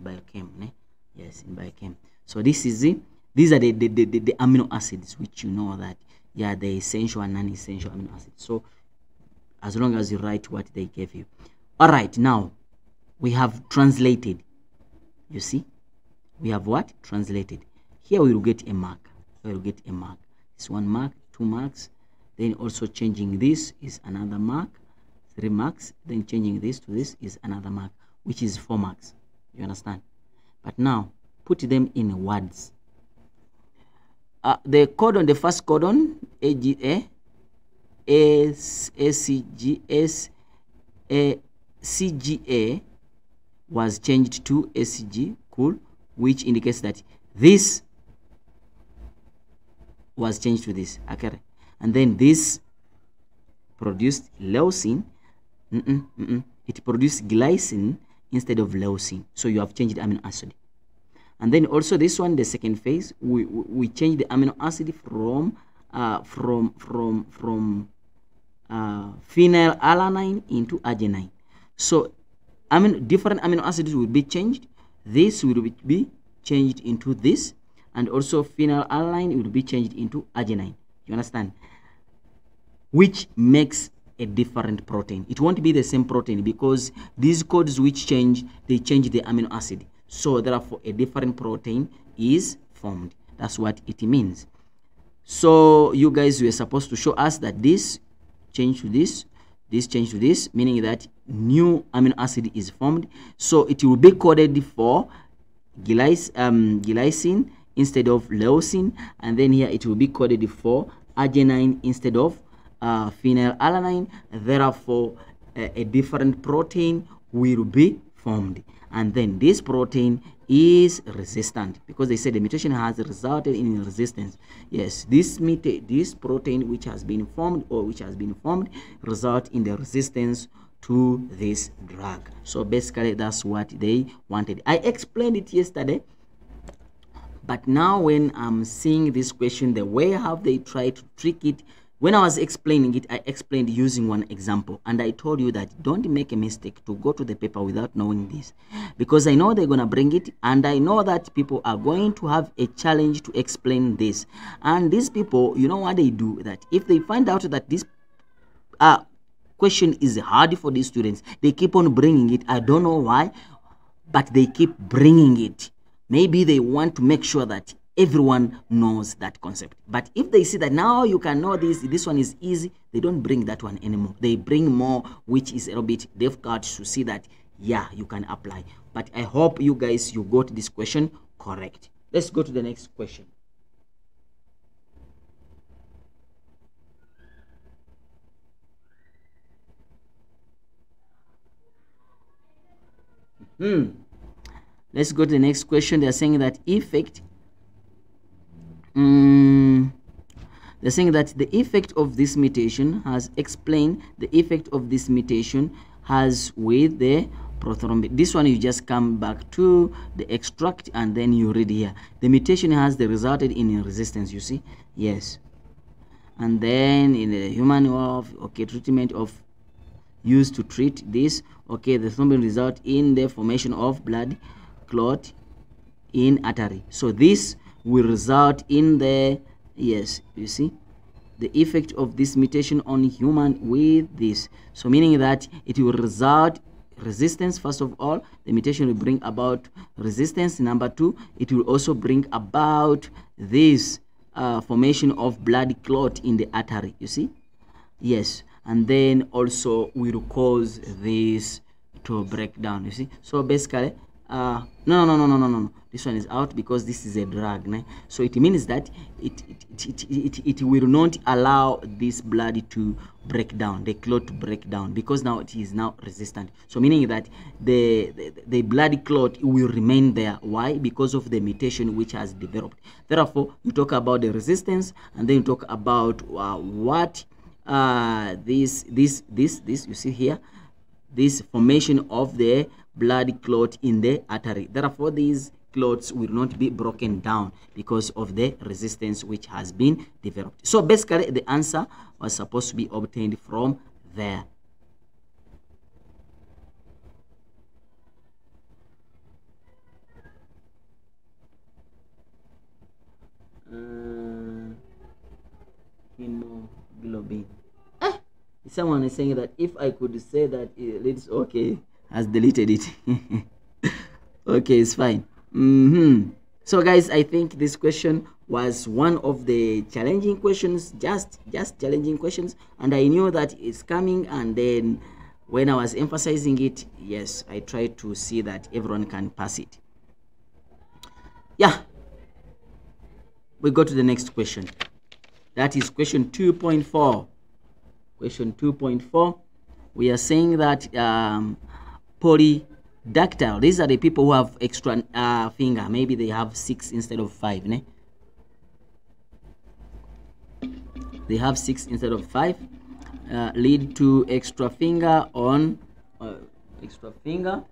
biochem, ne? Yes, in biochem. So this is it. These are the amino acids, which you know that, yeah, the essential and non-essential amino acids. So as long as you write what they gave you. All right, now we have translated. You see, we have what? Translated. Here we will get a mark. We will get a mark. It's 1 mark, 2 marks. Then also changing this is another mark, 3 marks. Then changing this to this is another mark, which is 4 marks. You understand? But now put them in words. The codon, the first codon, AGA, ACGS, CGA was changed to ACG, cool, which indicates that this was changed to this, okay? And then this produced leucine. It produced glycine instead of leucine. So you have changed the amino acid. And then also this one, the second phase, we changed the amino acid from phenylalanine into arginine. So different amino acids will be changed. This will be changed into this, and also phenylalanine will be changed into arginine. You understand? Which makes a different protein. It won't be the same protein because these codes which change, they change the amino acid. So therefore a different protein is formed. That's what it means. So you guys were supposed to show us that this changed to this changed to this, meaning that new amino acid is formed. So it will be coded for glycine instead of leucine, and then here it will be coded for arginine instead of phenylalanine. Therefore a different protein will be formed, and then this protein is resistant because they said the mutation has resulted in resistance. Yes, this protein which has been formed result in the resistance to this drug. So basically that's what they wanted. I explained it yesterday, but now when I'm seeing this question, the way how they try to trick it, when I was explaining it, I explained using one example, and I told you that don't make a mistake to go to the paper without knowing this, because I know they're gonna bring it, and I know that people are going to have a challenge to explain this. And these people, you know what they do, that if they find out that this question is hard for these students, they keep on bringing it. I don't know why, but they keep bringing it. Maybe they want to make sure that everyone knows that concept. But if they see that now you can know this one is easy, they don't bring that one anymore. They bring more which is a little bit difficult to see that, yeah, you can apply. But I hope you guys, you got this question correct. Let's go to the next question. Let's go to the next question. They're saying that they're saying that the effect of this mutation has explained the effect of this mutation has with the prothrombic. This one you just come back to the extract and then you read here. The mutation has resulted in a resistance, you see? Yes. And then in the human of treatment of used to treat this, the thrombin result in the formation of blood clot in artery. So this will result in the, yes, you see, the effect of this mutation on human with this. So meaning that it will result resistance. First of all, the mutation will bring about resistance. Number two, it will also bring about this formation of blood clot in the artery, you see? Yes. And then also will cause this to break down, you see? So basically, no, this one is out because this is a drug, né? So it means that it will not allow this blood to break down, the clot to break down, because now it is now resistant. So meaning that the blood clot will remain there. Why? Because of the mutation which has developed. Therefore, you talk about the resistance, and then you talk about what this you see here, this formation of the blood clot in the artery. Therefore, these clots will not be broken down because of the resistance which has been developed. So basically, the answer was supposed to be obtained from there. Hemoglobin. Someone is saying that if I could say that it's okay, has deleted it. Okay, it's fine. So guys, I think this question was one of the challenging questions, just challenging questions, and I knew that it's coming. And then when I was emphasizing it, yes, I tried to see that everyone can pass it. Yeah, we go to the next question. That is question 2.4. Question 2.4, we are saying that polydactyl, these are the people who have extra finger. Maybe they have 6 instead of 5, ne? They have 6 instead of 5, lead to extra finger on extra finger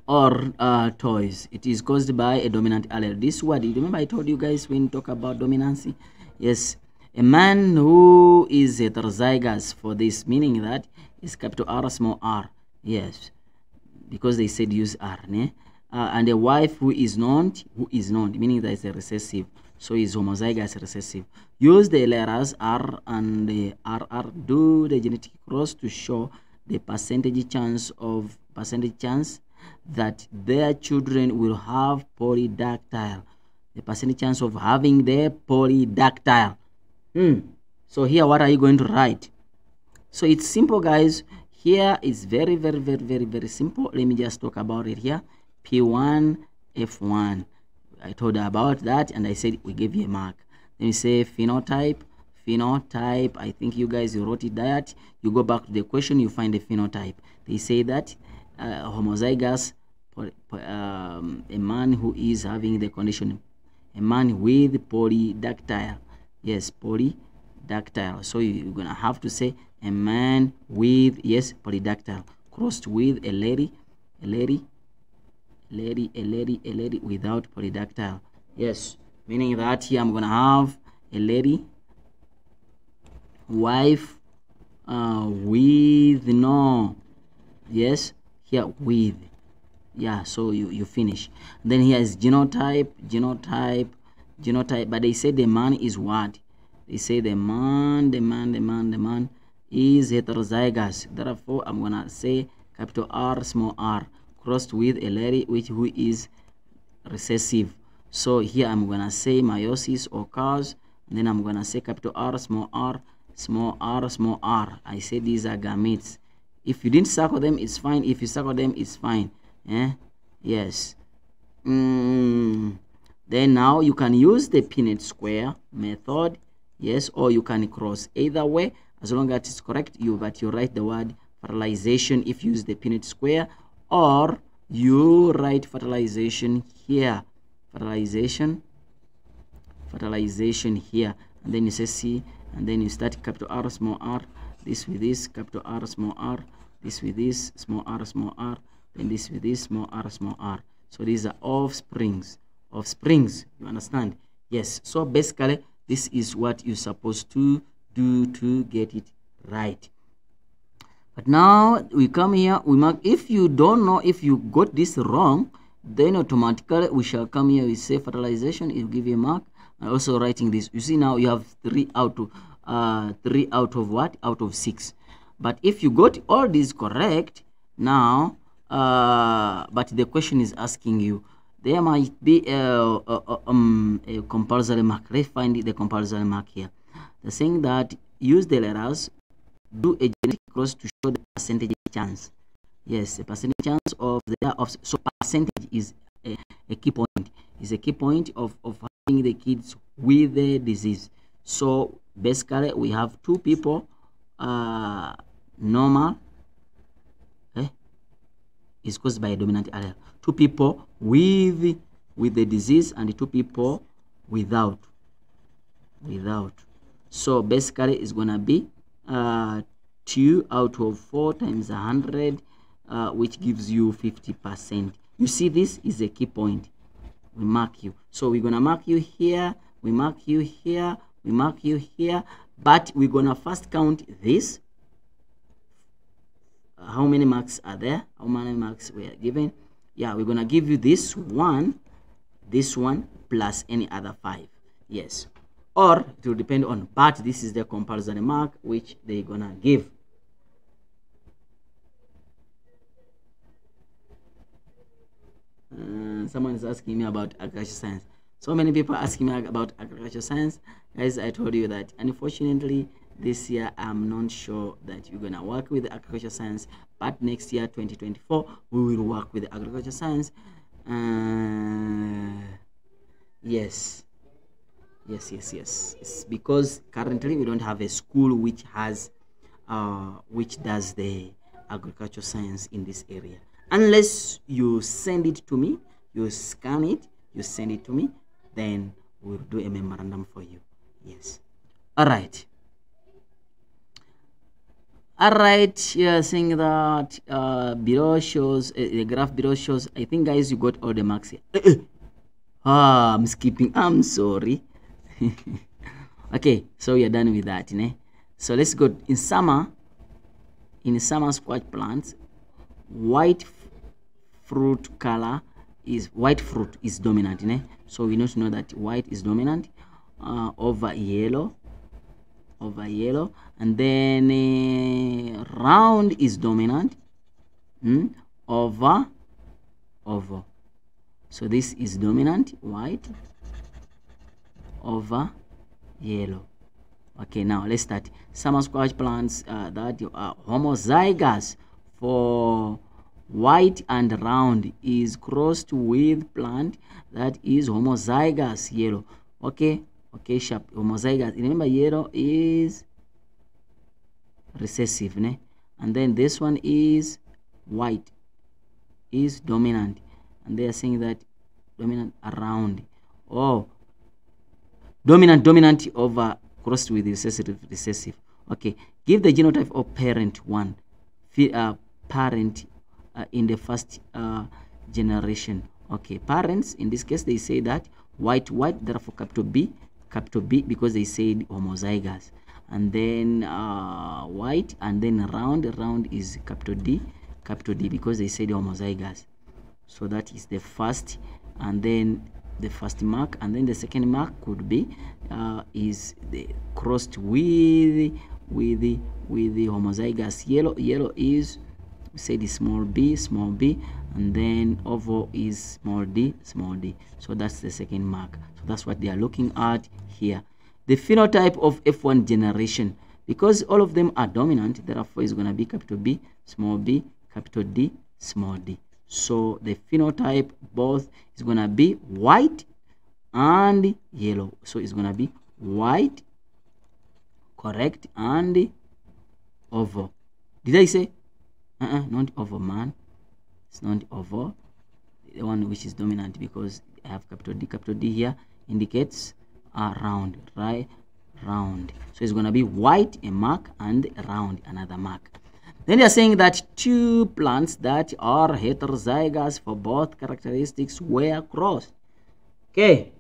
or toys. It is caused by a dominant allele. This word, you remember I told you guys when you talk about dominancy? Yes, a man who is heterozygous for this, meaning that is capital R, small r. Yes, because they said use R, ne? And a wife who is not, meaning that it's a recessive, so is homozygous recessive. Use the letters R and the RR, do the genetic cross to show the percentage chance that their children will have polydactyl. The percentage chance of having the polydactyl. So here, what are you going to write? So it's simple, guys. Here is very simple. Let me just talk about it here. P1 F1. I told you about that, and I said we gave you a mark. Then we say phenotype. I think you guys, you wrote it that. You go back to the question, you find the phenotype. They say that homozygous, a man who is having the condition, a man with polydactyl. Yes, polydactyl. So you're gonna have to say a man with, yes, polydactyl, crossed with a lady without polydactyl. Yes, meaning that here I'm gonna have a lady, wife with no, yes, here with, yeah. So you finish. Then here is genotype, but they say the man is what? They say the man is heterozygous. Therefore, I'm gonna say capital R, small r, crossed with a lady who is recessive. So here I'm gonna say meiosis occurs, and then I'm gonna say capital R, small r, small r. I say these are gametes. If you didn't circle them, it's fine. If you circle them, it's fine. Yes. Then now you can use the Punnett square method, yes, or you can cross. Either way, as long as it's correct, but you write the word fertilization if you use the Punnett square, or you write fertilization here, fertilization here, and then you say C, and then you start capital R small r, this with this, capital R small r, this with this, small r, then this with this, small r. So these are offsprings, you understand? Yes. So basically this is what you're supposed to do to get it right. But now we come here, we mark. If you don't know, if you got this wrong, then automatically we shall come here, we say fertilization, it will give you a mark. And also writing this, you see now you have 3 out of what? Out of 6. But if you got all these correct now, but the question is asking you, there might be a compulsory mark. Let's find the compulsory mark here. They're saying that use the letters, do a genetic cross to show the percentage chance. Yes, the percentage chance of so percentage is a key point. Is a key point of having the kids with the disease. So basically we have 2 people normal is caused by a dominant allele, 2 people with the disease and 2 people without. So basically it's gonna be 2 out of 4 times 100, which gives you 50%. You see, this is a key point. We mark you. So we're gonna mark you here, we mark you here, we mark you here, but we're gonna first count this. How many marks are there? How many marks we are given? Yeah, we're gonna give you this one plus any other 5. Yes, or it will depend on, but this is the compulsory mark which they're gonna give. Someone is asking me about agriculture science. So many people asking me about agriculture science. Guys, I told you that unfortunately this year I'm not sure that you're gonna work with the agriculture science, but next year 2024 we will work with the agriculture science. Yes, it's because currently we don't have a school which has which does the agriculture science in this area. Unless you send it to me, you scan it, you send it to me, then we'll do a memorandum for you. Yes. All right, yeah, saying that below shows the graph below shows, I think guys you got all the marks here. I'm skipping, I'm sorry. Okay, so we are done with that, né? So let's go in summer squash plants. White fruit is dominant, né? So we need to know that white is dominant over yellow, and then round is dominant over oval. So this is dominant, white over yellow. Okay, now let's start. Summer squash plants that are homozygous for white and round is crossed with plant that is homozygous yellow. Okay, sharp. Homozygous, remember yellow is recessive, né? And then this one is white is dominant, and they are saying that dominant around. Oh, dominant over crossed with recessive. Okay, give the genotype of parent 1, parent in the first generation. Okay, parents in this case they say that white, therefore capital B because they said homozygous, and then white, and then round is capital D because they said homozygous. So that is the first, and then the first mark, and then the second mark could be is the crossed with the homozygous yellow. Yellow is, we say, the small b, and then oval is small d. So that's the second mark. So that's what they are looking at here. The phenotype of F1 generation, because all of them are dominant, therefore is going to be capital B, small b, capital D, small d. So the phenotype both is going to be white and yellow. So it's going to be white, correct, and oval. Did I say? Not oval, man. It's not oval. The one which is dominant, because I have capital D. Capital D here indicates a round, right? Round. So it's going to be white, a mark, and round, another mark. Then they are saying that two plants that are heterozygous for both characteristics were crossed. Okay.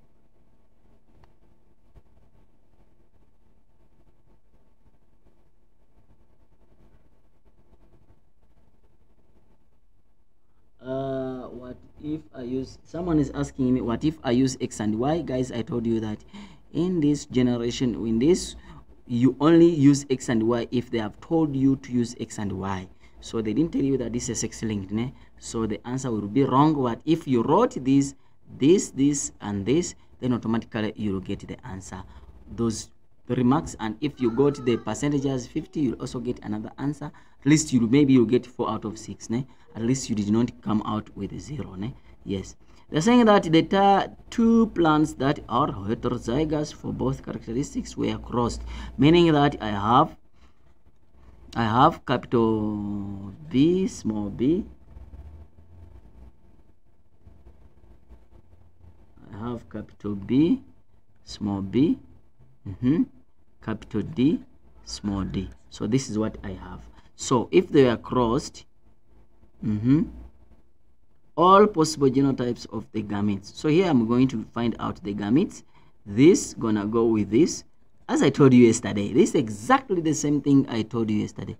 What if I use, someone is asking me, what if I use X and Y? Guys, I told you that in this generation, in this, you only use X and Y if they have told you to use X and Y. So they didn't tell you that this is X linked, né? So the answer will be wrong. But if you wrote this, and this, then automatically you will get the answer. Those remarks, and if you got the percentages 50, you'll also get another answer. At least maybe you'll get 4 out of 6, né? At least you did not come out with a 0, né? Yes. They're saying that the two plants that are heterozygous for both characteristics were crossed, meaning that I have capital B, small b. I have capital B, small b, capital D, small d. So this is what I have. So if they are crossed, all possible genotypes of the gametes. So here I'm going to find out the gametes. This gonna go with this, as I told you yesterday. This is exactly the same thing I told you yesterday.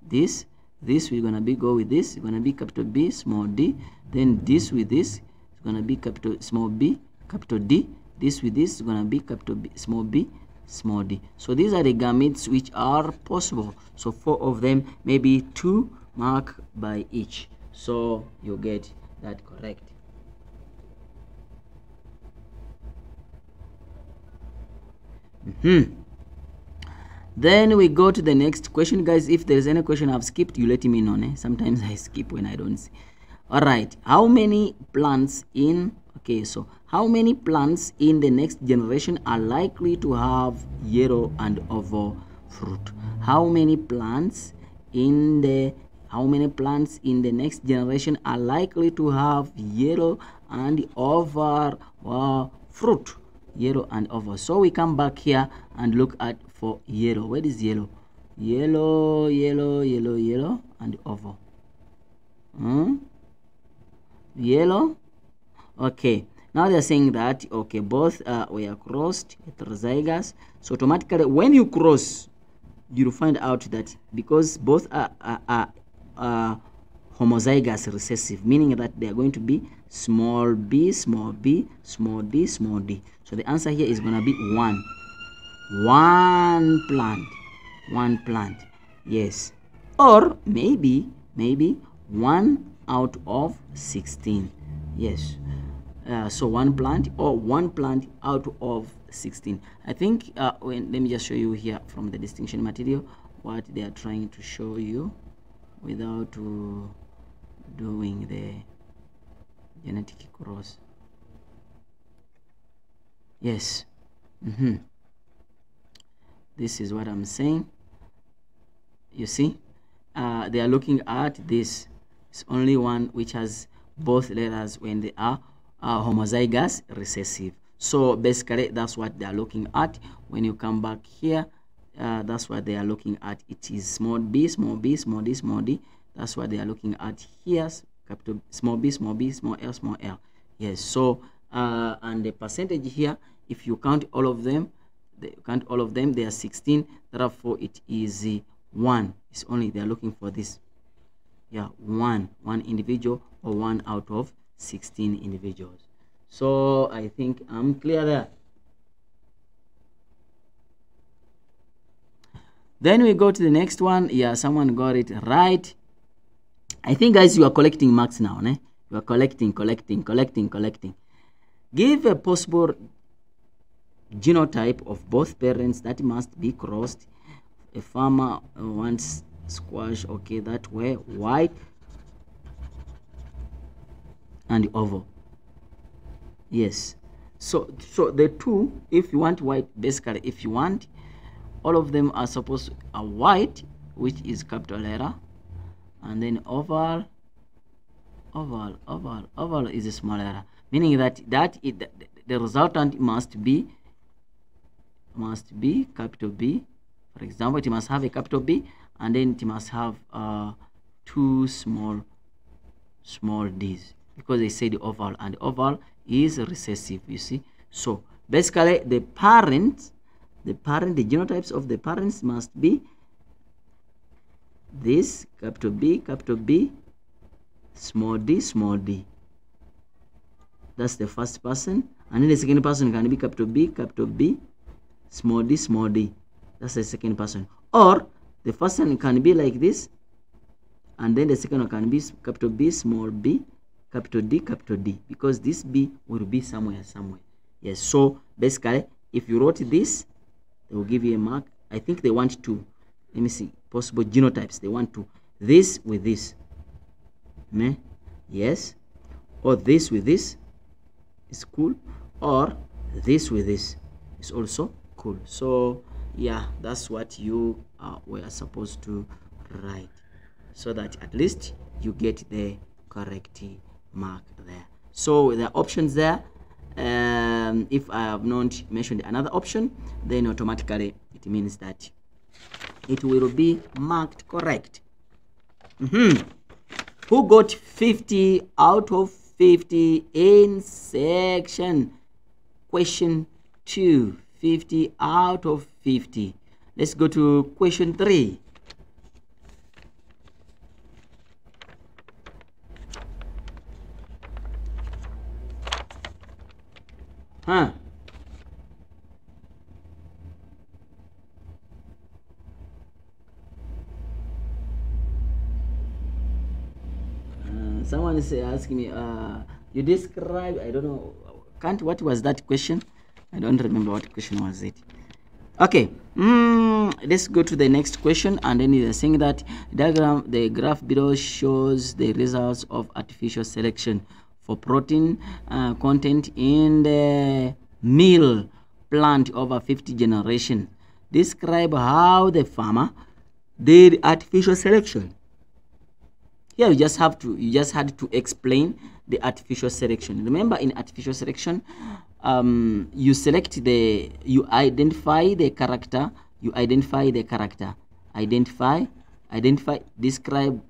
This we're gonna go with this. It's gonna be capital B, small d. Then this with this, it's gonna be capital small b, capital D. This with this is gonna be capital B, small b, small d. So these are the gametes which are possible. So 4 of them, maybe 2 mark by each. So you get that correct. Then we go to the next question, guys. If there's any question I've skipped, you let me know, né? Sometimes I skip when I don't see. All right, how many plants in, okay, so how many plants in the next generation are likely to have yellow and oval fruit? How many plants in the next generation are likely to have yellow and oval fruit? Yellow and oval. So we come back here and look at for yellow. Where is yellow? Yellow, yellow, yellow, yellow, and oval. Yellow. Okay. Now they're saying that, okay, both were crossed, heterozygous. So automatically, when you cross, you'll find out that because both are homozygous recessive, meaning that they are going to be small b, small b, small d, small d. So the answer here is going to be 1. One plant. Yes. Or maybe 1 out of 16. Yes. So 1 plant, or 1 plant out of 16. I think let me just show you here from the distinction material what they are trying to show you without doing the genetic cross. Yes. This is what I'm saying. You see, they are looking at this. It's only one which has both letters when they are homozygous recessive. So basically that's what they are looking at. When you come back here, that's what they are looking at. It is small b, small b, small d, small d. That's what they are looking at here. Capital small b, small b, small l, small l. Yes. So and the percentage here, if you count all of them, they are 16. Therefore it is 1. It's only they are looking for this. Yeah, one individual, or 1 out of 16 individuals. So I think I'm clear there. Then we go to the next one. Yeah, someone got it right. I think, guys, you are collecting marks now, né? You are collecting. Give a possible genotype of both parents that must be crossed. A farmer wants squash, okay, that way, white and oval. Yes. So the two, if you want white, basically if you want all of them are supposed to are white, which is capital letter, and then oval is a small letter, meaning that the resultant must be capital B. For example, it must have a capital B, and then it must have two small d's, because they say the oval, and the oval is recessive, you see. So basically the genotypes of the parents must be this: capital B, small d. That's the first person. And then the second person can be capital B, small d. That's the second person. Or the first one can be like this, and then the second one can be capital B, small b, capital D, because this B will be somewhere. Yes, so basically if you wrote this, they will give you a mark. I think they want to, let me see, possible genotypes. They want to this with this. Yes, or this with this is cool, or this with this is also cool. So yeah, that's what you were supposed to write, so that at least you get the correct mark there. So the options there, if I have not mentioned another option, then automatically it means that it will be marked correct. Who got 50 out of 50 in section question 2? 50 out of 50. Let's go to question 3. Someone is asking me, you describe, I don't know, what was that question? I don't remember what question was it. Okay, let's go to the next question, and then they're saying that the graph below shows the results of artificial selection for protein content in the meal plant over 50 generations. Describe how the farmer did artificial selection. Here you just had to explain the artificial selection. Remember, in artificial selection, you identify the character, describe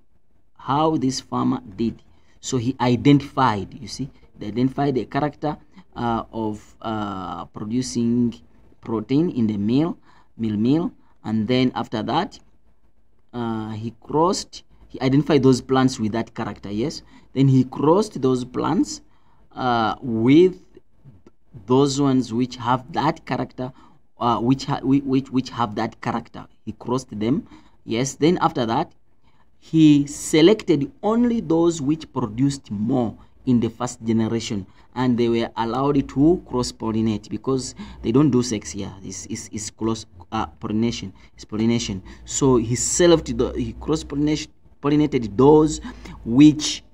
how this farmer did. So he identified, you see, they identified the character of producing protein in the meal, and then after that he identified those plants with that character. Yes, then he crossed those plants with those ones which have that character, which have that character. He crossed them. Yes, then after that he selected only those which produced more in the first generation, and they were allowed to cross-pollinate, because they don't do sex here. It's close pollination. It's pollination. So he cross-pollinated those which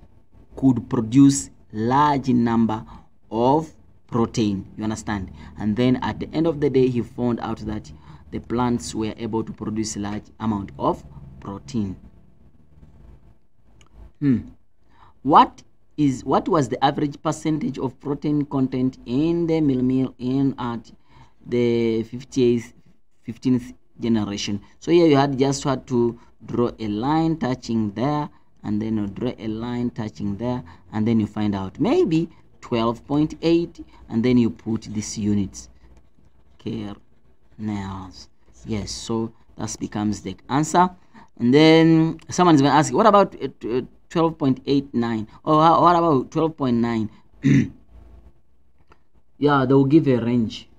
could produce large number of protein. You understand? And then at the end of the day, he found out that the plants were able to produce large amount of protein. What was the average percentage of protein content in the meal at the 15th generation? So here you just had to draw a line touching there, and then you draw a line touching there, and then you find out maybe 12.8, and then you put these units. Kernels. Yes, so that becomes the answer. And then someone is going to ask, what about 12.89, or what about 12.9? Yeah, they will give a range.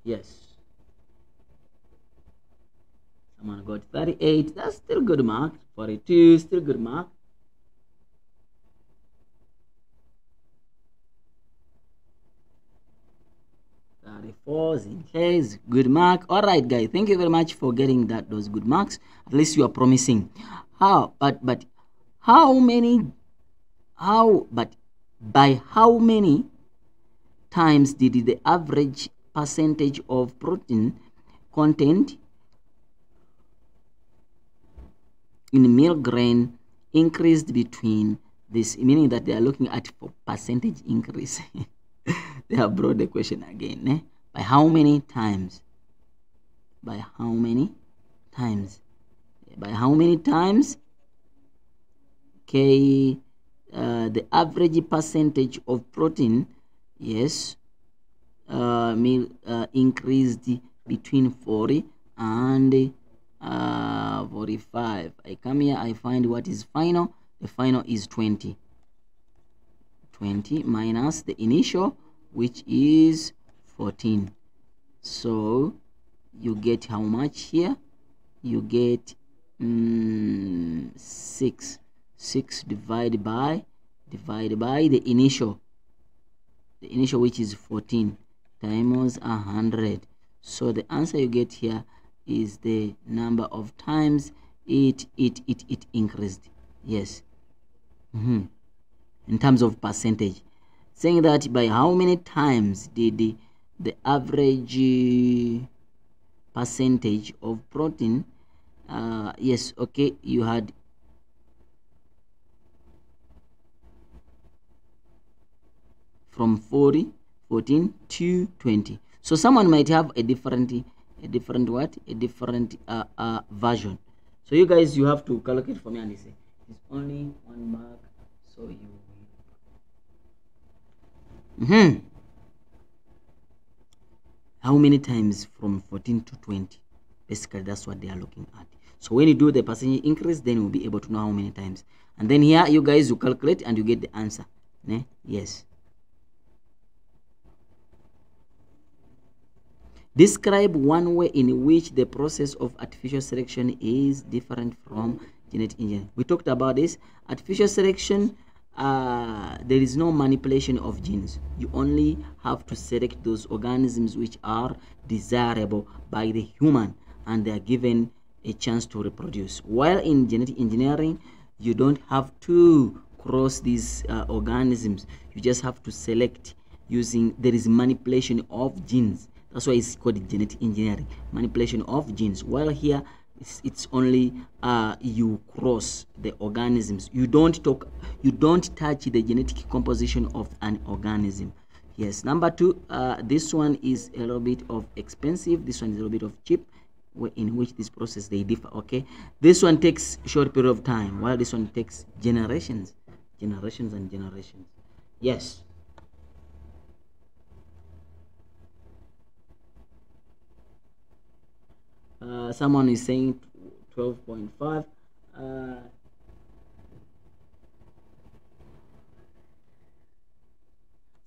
Yes, someone got 38. That's still good mark. 42, still good mark. Is good mark. All right, guys, thank you very much for getting those good marks. At least you are promising. But by how many times did the average percentage of protein content in meal grain increased between this, meaning that they are looking at for percentage increase. They have brought the question again. By how many times? By how many times? By how many times? Okay, the average percentage of protein, yes, increased between 40 and 45. I come here, I find what is final. The final is 20. 20 minus the initial, which is 14. So you get how much here? You get 6. 6 divided by the initial, which is 14, times 100. So the answer you get here is the number of times it increased. Yes. In terms of percentage, saying that by how many times did the average percentage of protein, yes, okay, you had from 14 to 20. So someone might have a different version. So you guys, you have to calculate for me, and say it's only 1 mark, so you how many times from 14 to 20? Basically, that's what they are looking at. So when you do the percentage increase, then you'll be able to know how many times. And then here, you guys, you calculate and you get the answer. Yes. Describe one way in which the process of artificial selection is different from genetic engineering. We talked about this. Artificial selection, there is no manipulation of genes. You only have to select those organisms which are desirable by the human, and they are given a chance to reproduce. While in genetic engineering, you don't have to cross these organisms. You just have to select using, there is manipulation of genes. That's why it's called genetic engineering, manipulation of genes. While here, it's only you cross the organisms. You don't touch the genetic composition of an organism. Yes. Number 2, this one is a little bit of expensive. This one is a little bit of cheap, in which this process they differ. Okay. This one takes a short period of time, while this one takes generations and generations. Yes. Someone is saying 12.5.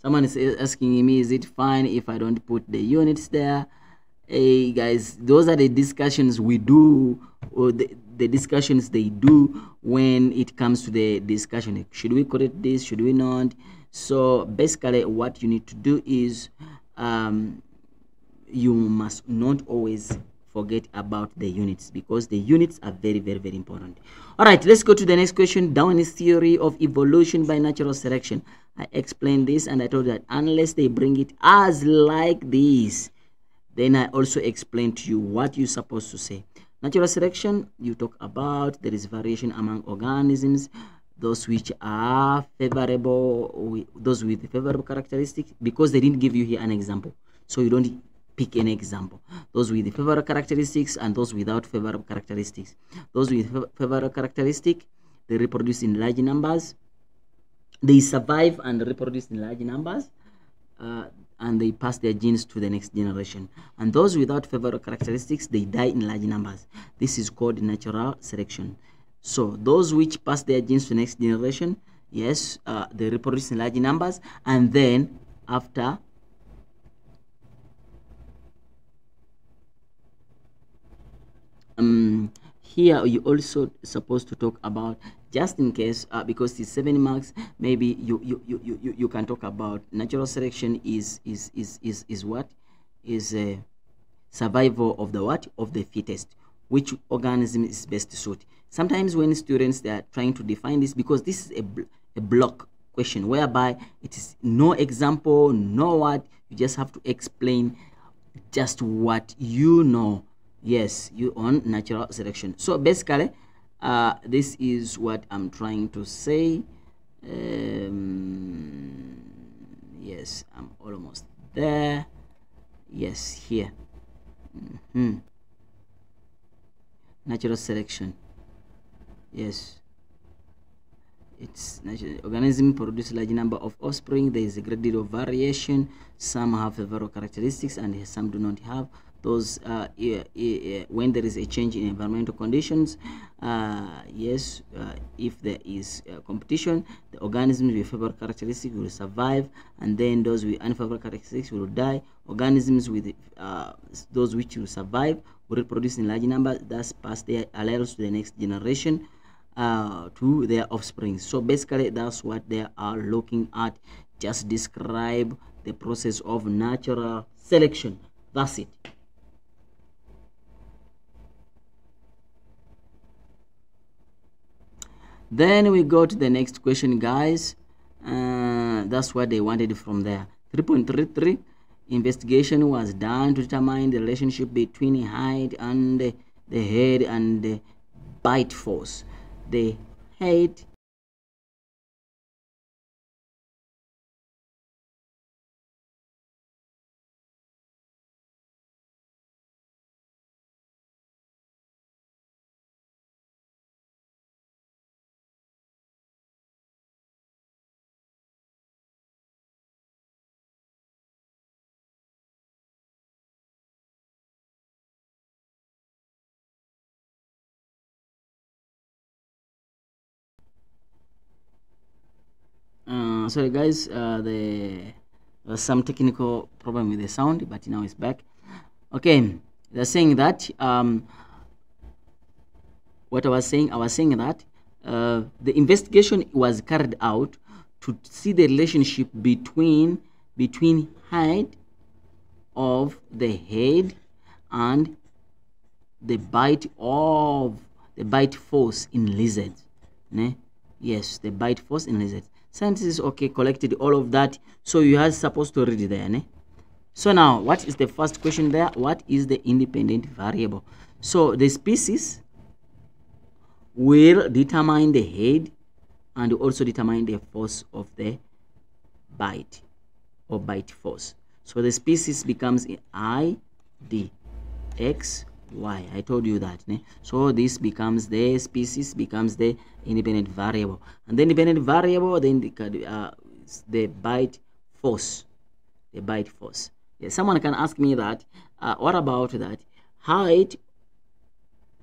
Someone is asking me, is it fine if I don't put the units there? Hey guys, those are the discussions we do, or the discussions they do when it comes to the discussion. Should we correct this? Should we not? So basically, what you need to do is you must not always forget about the units, because the units are very, very, very important. All right, let's go to the next question. Darwin's theory of evolution by natural selection. I explained this, and I told you that unless they bring it as like this, then I also explained to you what you're supposed to say. Natural selection, you talk about there is variation among organisms, those which are favorable, those with favorable characteristics, because they didn't give you here an example, so you don't pick an example. Those with favorable characteristics and those without favorable characteristics. Those with favorable characteristics, they reproduce in large numbers. They survive and reproduce in large numbers, and they pass their genes to the next generation. And those without favorable characteristics, they die in large numbers. This is called natural selection. So those which pass their genes to the next generation, yes, they reproduce in large numbers, and then after here you also supposed to talk about, just in case, because it's 7 marks, maybe you can talk about natural selection is what is a survival of the what of the fittest, which organism is best suited. Sometimes when students, they are trying to define this, because this is a block question whereby it is no example, no what, you just have to explain just what you know. Yes, you on natural selection. So basically, this is what I'm trying to say. Yes, I'm almost there. Yes, here. Natural selection. Yes, it's natural. Organism produce large number of offspring. There is a great deal of variation. Some have favorable characteristics and some do not have those. When there is a change in environmental conditions, yes, if there is competition, the organisms with favorable characteristics will survive, and then those with unfavorable characteristics will die. Organisms with those which will survive will reproduce in large numbers, thus pass their alleles to the next generation, to their offspring. So basically that's what they are looking at. Just describe the process of natural selection. That's it. Then we go to the next question, guys. That's what they wanted from there. 3.33, investigation was done to determine the relationship between height and the head and the bite force. The height sorry guys, there was some technical problem with the sound, but now it's back. Okay, they're saying that what I was saying that the investigation was carried out to see the relationship between height of the head and the bite force in lizards. Ne? Yes, the bite force in lizards. Scientists collected all of that, so you are supposed to read there. Ne? So now, what is the first question there? What is the independent variable? So the species will determine the head and also determine the force of the bite or bite force. So the species becomes I, D, X, Y. I told you that. Ne? So this becomes the species, becomes the independent variable. And the independent variable, then the bite force. The bite force. Yeah, someone can ask me that, what about that? Height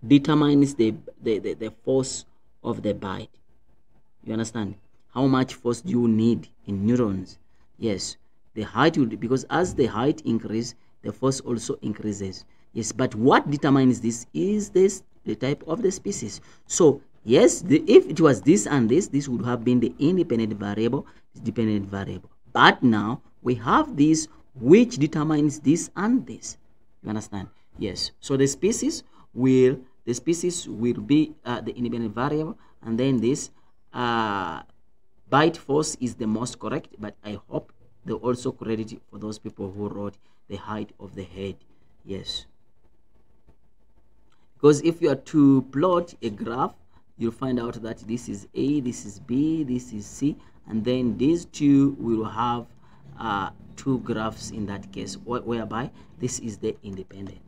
determines the force of the bite. You understand? How much force do you need in neurons? Yes, the height will, because as the height increases, the force also increases. Yes, but what determines this is the type of the species. So yes, if it was this and this would have been the independent variable, dependent variable. But now we have this which determines this and this. You understand? Yes. So the species will be the independent variable, and then this bite force is the most correct. But I hope they also credit for those people who wrote the height of the head. Yes. Because if you are to plot a graph, you'll find out that this is A, this is B, this is C, and then these two will have two graphs in that case, whereby this is the independent.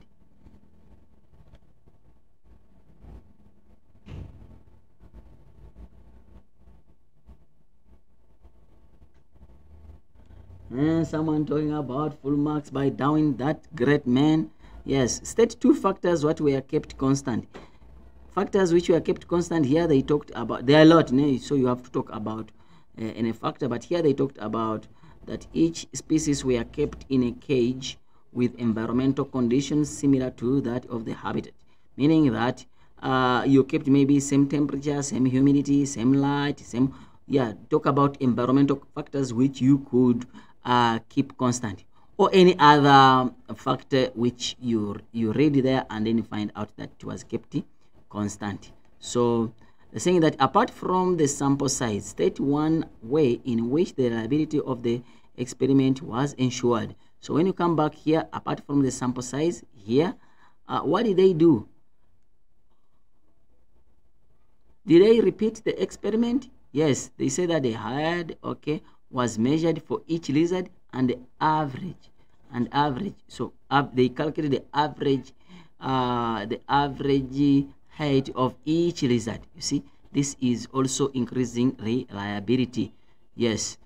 And someone talking about full marks by Darwin, that great man. Yes, state two factors what were kept constant. Factors which were kept constant here, they talked about, there are a lot, so you have to talk about any factor, but here they talked about that each species were kept in a cage with environmental conditions similar to that of the habitat, meaning that you kept maybe same temperature, same humidity, same light, same, talk about environmental factors which you could keep constant, or any other factor which you read there and then you find out that it was kept constant. So they're saying that apart from the sample size, state one way in which the reliability of the experiment was ensured. So when you come back here, apart from the sample size here, what did they do? Did they repeat the experiment? Yes, they say that the height, okay, was measured for each lizard and the average. So they calculate the average height of each lizard. You see, this is also increasing reliability. Yes.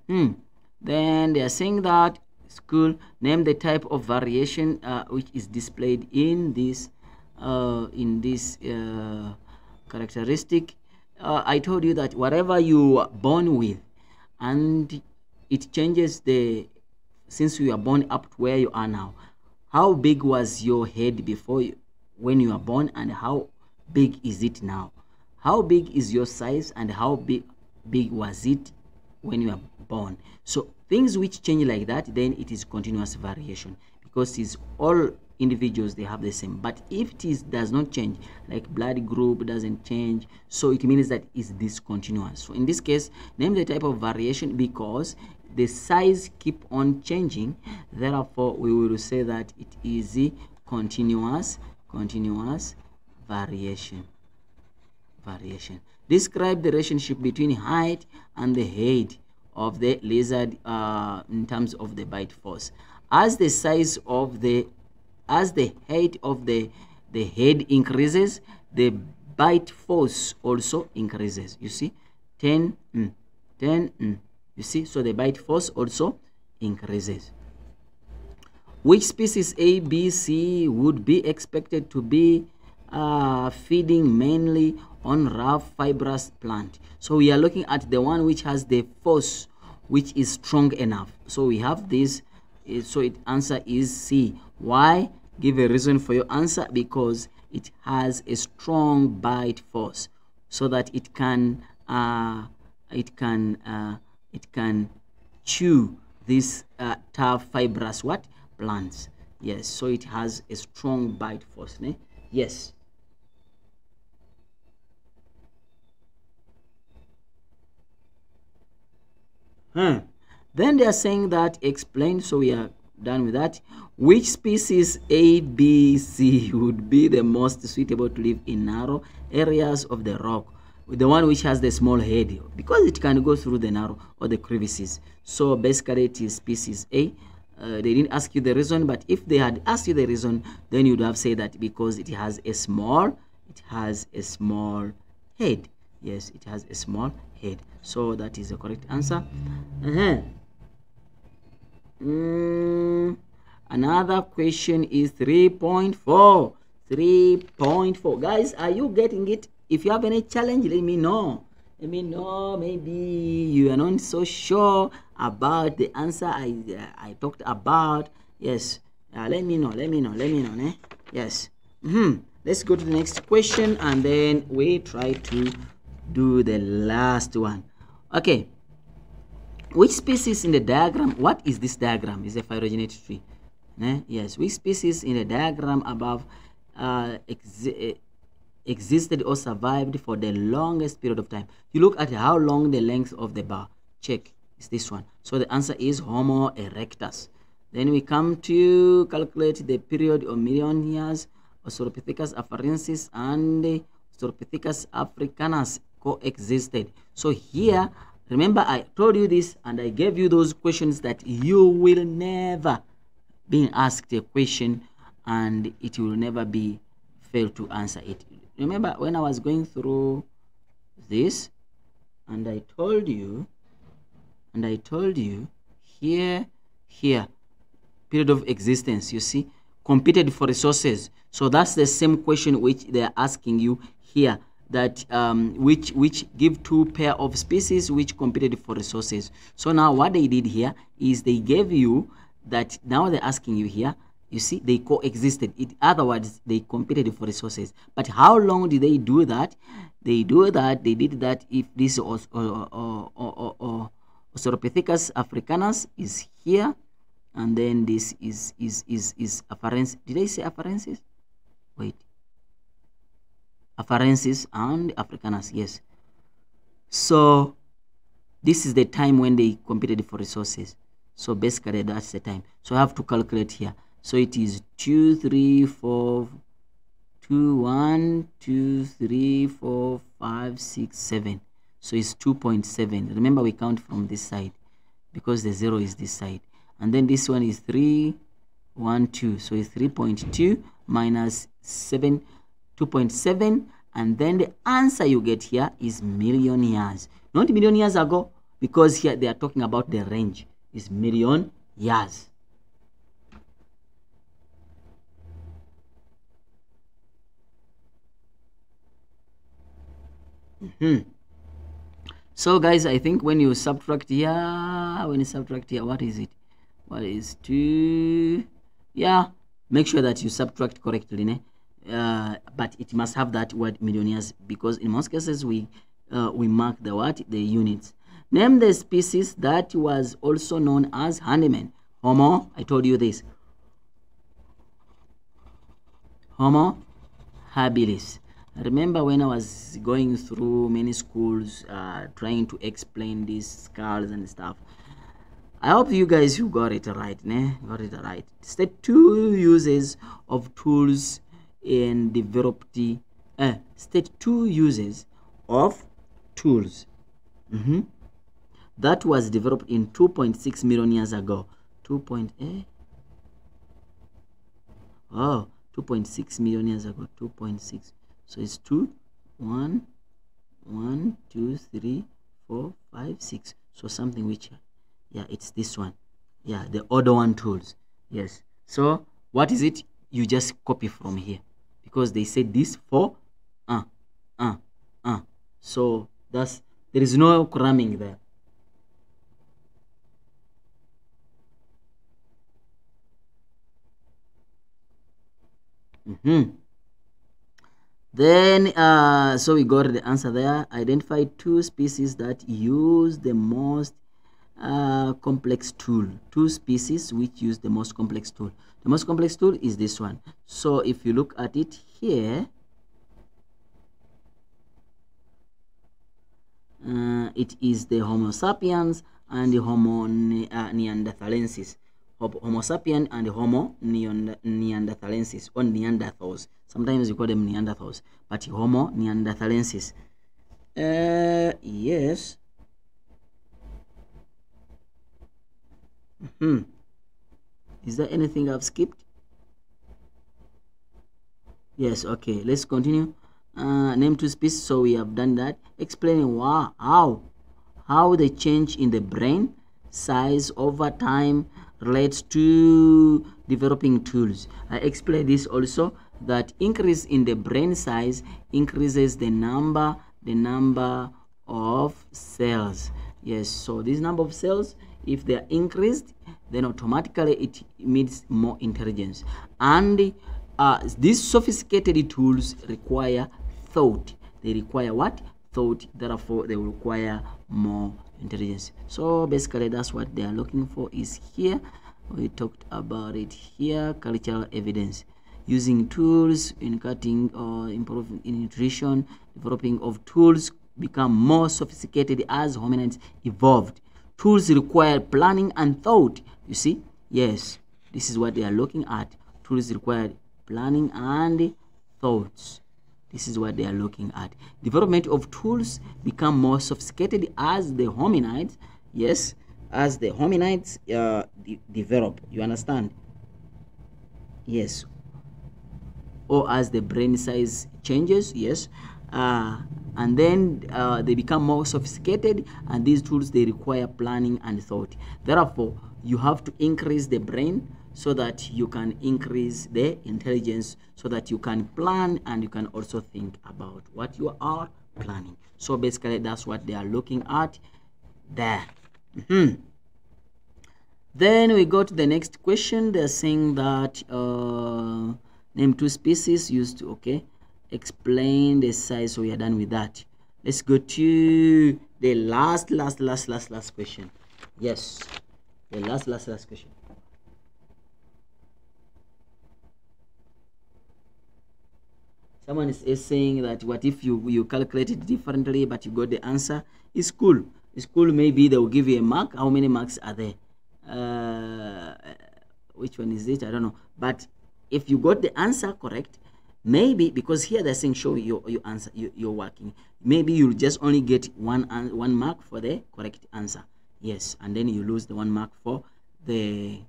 Then they are saying that school name the type of variation which is displayed in this characteristic. I told you that whatever you are born with, and it changes since you are born up to where you are now. How big was your head before when you are born, and how big is it now? How big is your size, and how big was it when you are born? So things which change like that, then it is continuous variation, because it's all individuals, they have the same. But if it does not change, like blood group doesn't change, so it means that it's discontinuous. So in this case, name the type of variation, because the size keep on changing, therefore we will say that it is continuous variation. Describe the relationship between height and the head of the lizard in terms of the bite force. As the height of the head increases, the bite force also increases. You see, 10 you see, so the bite force also increases. Which species A, B, C would be expected to be feeding mainly on rough fibrous plant? So we are looking at the one which has the force which is strong enough. So we have this, so its answer is C. Why? Give a reason for your answer. Because it has a strong bite force, so that it can chew these tough fibrous plants. Yes, so it has a strong bite force. Yes. Then they are saying that explain, so we are done with that. Which species A, B, C would be the most suitable to live in narrow areas of the rock? The one which has the small head, because it can go through the narrow or the crevices. So basically it is species A. They didn't ask you the reason, but if they had asked you the reason, then you would have said that because it has a small head. Yes, it has a small head. So that is the correct answer. Another question is 3.4. 3.4. Guys, are you getting it? If you have any challenge, let me know. Maybe you are not so sure about the answer I talked about. Yes. Let me know. Yes. Let's go to the next question, and then we try to do the last one. Okay. Which species in the diagram? What is this diagram? Is a phylogenetic tree. Yes. Which species in the diagram above existed or survived for the longest period of time? You look at how long the length of the bar. Check. It's this one. So the answer is Homo erectus. Then we come to calculate the period of million years Australopithecus afarensis and Australopithecus africanus coexisted. So here, remember I told you this, and I gave you those questions that you will never be asked a question and it will never be fail to answer it. Remember when I was going through this, and I told you here period of existence, you see, competed for resources. So that's the same question which they are asking you here, that which give two pair of species which competed for resources. So now what they did here is they gave you that. Now they're asking you here, you see, they coexisted. In other words, they competed for resources. But how long did they do that? They did that if this Australopithecus africanus is here, and then this is afarensis. Did I say afarensis? Wait. Afarensis and africanus, yes. So this is the time when they competed for resources. So basically that's the time. So I have to calculate here. So it is 2, 3, 4, 2, 1, 2, 3, 4, 5, 6, 7. So it's 2.7. Remember, we count from this side because the 0 is this side. And then this one is 3, 1, 2. So it's 3.2 minus 7, 2.7. And then the answer you get here is million years. Not million years ago, because here they are talking about the range. It's million years. So guys, I think when you subtract here, what is it? What is 2? Yeah, make sure that you subtract correctly, né? But it must have that word million years, because in most cases we mark the what? The units. Name the species that was also known as handyman. Homo, I told you this. Homo habilis. Remember when I was going through many schools trying to explain these skulls and stuff. I hope you guys you got it right, né? Got it right. State 2 uses of tools and developed state 2 uses of tools that was developed in 2.6 million years ago. 2.6 million years ago. 2.6. So it's 2, 1, 1, 2, 3, 4, 5, 6. So something which, yeah, it's this one. Yeah, the other one tools. Yes. So what is it? You just copy from here, because they said this for so there is no cramming there. Then so we got the answer there. Identify 2 species that use the most complex tool. 2 species which use the most complex tool. The most complex tool is this one. So if you look at it here, it is the Homo sapiens and the Homo neanderthalensis. Homo sapien and Homo neanderthalensis, or Neanderthals. Sometimes you call them Neanderthals, but Homo neanderthalensis. Yes. Is there anything I've skipped? Yes. Okay. Let's continue. Name 2 species. So we have done that. Explaining how the change in the brain size over time relates to developing tools. I explained this also, that increase in the brain size increases the number of cells. Yes, so this number of cells, if they are increased, then automatically it means more intelligence. And these sophisticated tools require thought. They require what? Thought. Therefore they will require more intelligence. So basically that's what they are looking for is here. We talked about it here. Cultural evidence. Using tools in cutting or improving in nutrition. Developing of tools become more sophisticated as hominids evolved. Tools require planning and thought. You see? Yes, this is what they are looking at. Tools require planning and thoughts. This is what they are looking at. Development of tools become more sophisticated as the hominids, yes, as the hominids develop. You understand? Yes. Or as the brain size changes, yes. And then they become more sophisticated, and these tools, they require planning and thought. Therefore, you have to increase the brain so that you can increase the intelligence, so that you can plan and you can also think about what you are planning. So basically that's what they are looking at there. Then we go to the next question. They're saying that name 2 species used to, okay, explain the size. So we are done with that. Let's go to the last question. Yes, the last question. Someone is saying that what if you calculate it differently but you got the answer? It's cool. It's cool. Maybe they will give you a mark. How many marks are there? Which one is it? I don't know. But if you got the answer correct, Maybe because here they're saying show your answer, you're working. Maybe you'll just only get one mark for the correct answer. Yes, and then you lose the 1 mark for the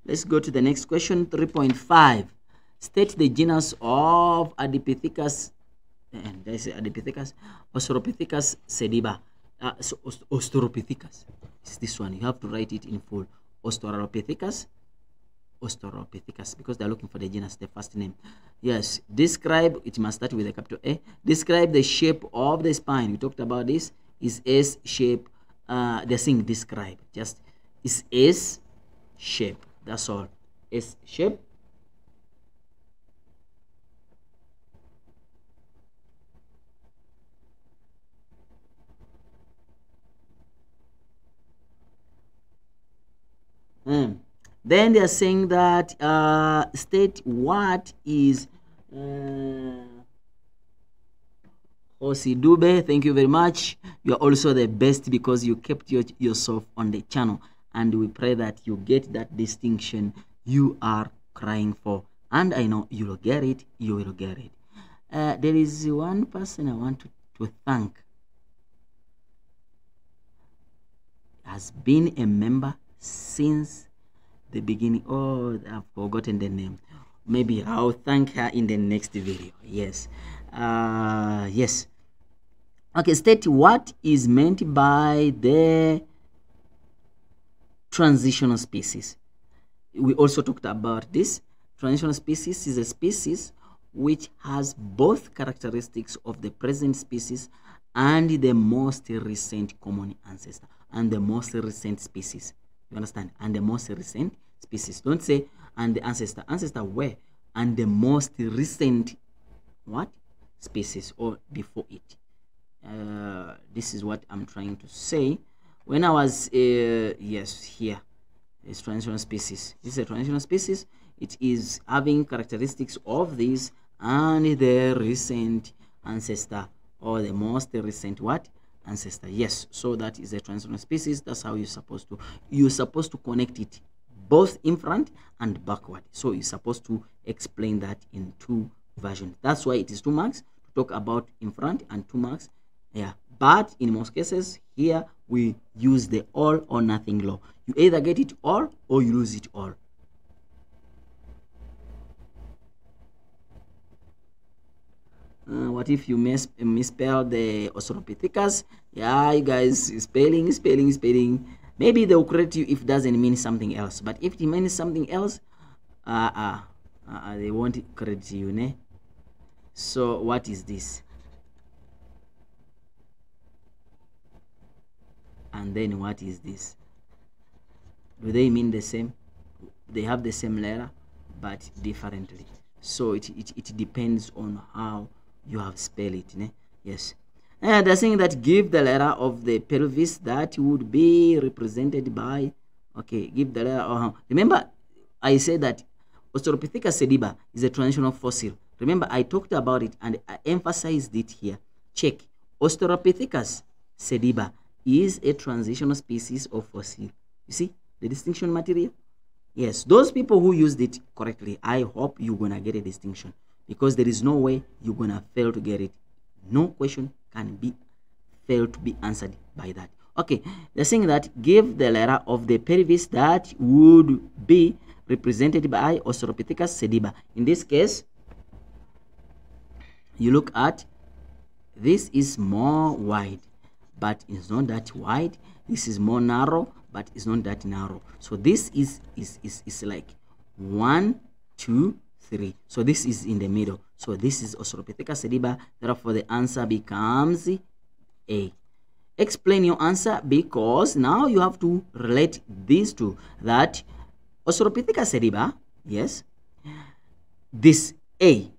Let's go to the next question, 3.5. State the genus of Adipithecus, Australopithecus sediba. Australopithecus. It's this one. You have to write it in full. Australopithecus, because they're looking for the genus, the first name. Yes. Describe. It must start with a capital A. Describe the shape of the spine. We talked about this. Is S shape. They're saying describe. Just is S shape. That's all. S shape. Then they are saying that state what is Hosi Dube. Thank you very much. You are also the best because you kept yourself on the channel, and we pray that you get that distinction you are crying for, and I know you will get it. You will get it. There is one person I want to thank. Has been a member since the beginning. Oh, I've forgotten the name. Maybe I'll thank her in the next video. Yes. Yes. Okay, state what is meant by the transitional species. We also talked about this. Transitional species is a species which has both characteristics of the present species and the most recent common ancestor and the most recent species. You understand? And the most recent species. Don't say and the ancestor. Ancestor where? And the most recent what? Species or before it. This is what I'm trying to say. When I was yes, here is transitional species. This is a transitional species. It is having characteristics of this and the recent ancestor or the most recent what? Ancestor. Yes, so that is a transitional species. That's how you're supposed to connect it both in front and backward. So you're supposed to explain that in 2 versions. That's why it is 2 marks to talk about in front and 2 marks. Yeah, but in most cases here we use the all or nothing law. You either get it all or you lose it all. What if you misspell the Australopithecus? Yeah, you guys, spelling. Maybe they'll correct you if it doesn't mean something else. But if it means something else, they won't correct you, ne? So what is this? And then what is this? Do they mean the same? They have the same letter, but differently. So it depends on how you have spelled it, ne? Yes. And they're saying that give the letter of the pelvis that would be represented by, okay, give the letter. Remember, I said that Australopithecus sediba is a transitional fossil. Remember, I talked about it and I emphasized it here. Check. Australopithecus sediba is a transitional species of fossil. You see the distinction material? Yes, those people who used it correctly, I hope you're gonna get a distinction, because there is no way you're gonna fail to get it. No question can be failed to be answered by that. Okay, they're saying that give the letter of the pelvis that would be represented by Australopithecus sediba. In this case, you look at this is more wide, but it's not that wide. This is more narrow, but it's not that narrow. So this is like 1, 2, 3. So this is in the middle. So this is Australopithecus sediba. Therefore, the answer becomes A. Explain your answer, because now you have to relate these two. That Australopithecus sediba, yes, this A,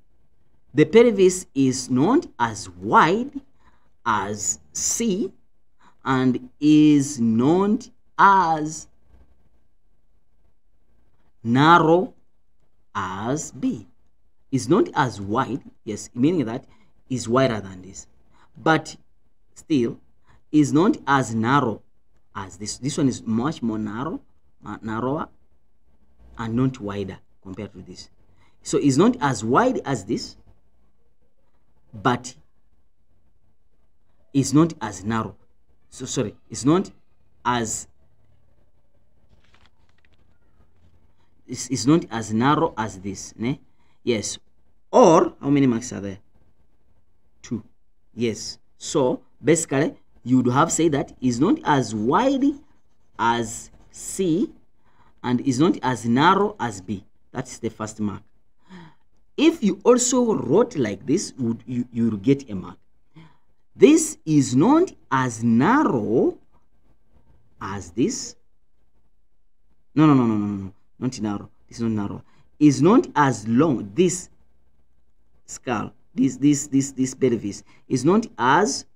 the pelvis is not as wide as C and is not as narrow as B. Is not as wide, yes, meaning that is wider than this, but still is not as narrow as this. This one is much more narrower, and not wider compared to this. So it's not as wide as this, but it's not as narrow. So sorry, it's not as it's not as narrow as this, ne? Yes. Or how many marks are there? 2. Yes. So basically you would have said that it's not as wide as C and is not as narrow as B. That's the first mark. If you also wrote like this, you will get a mark. This is not as narrow as this. No, not narrow. This is not narrow. Is not as long. This skull, this pelvis is not as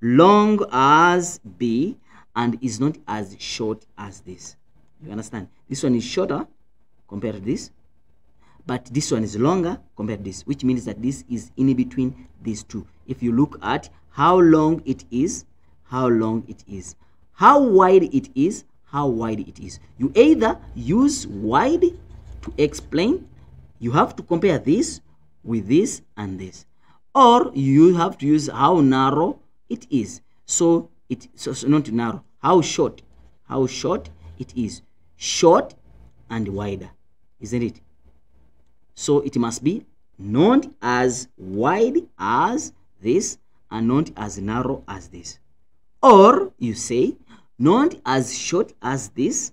long as B and is not as short as this. You understand? This one is shorter compared to this, but this one is longer compared to this, which means that this is in between these two. If you look at how long it is, how long it is, how wide it is, how wide it is. You either use wide to explain, you have to compare this with this and this, or you have to use how narrow it is. So not narrow, how short it is, short and wider, isn't it? So it must be not as wide as this and not as narrow as this. Or you say not as short as this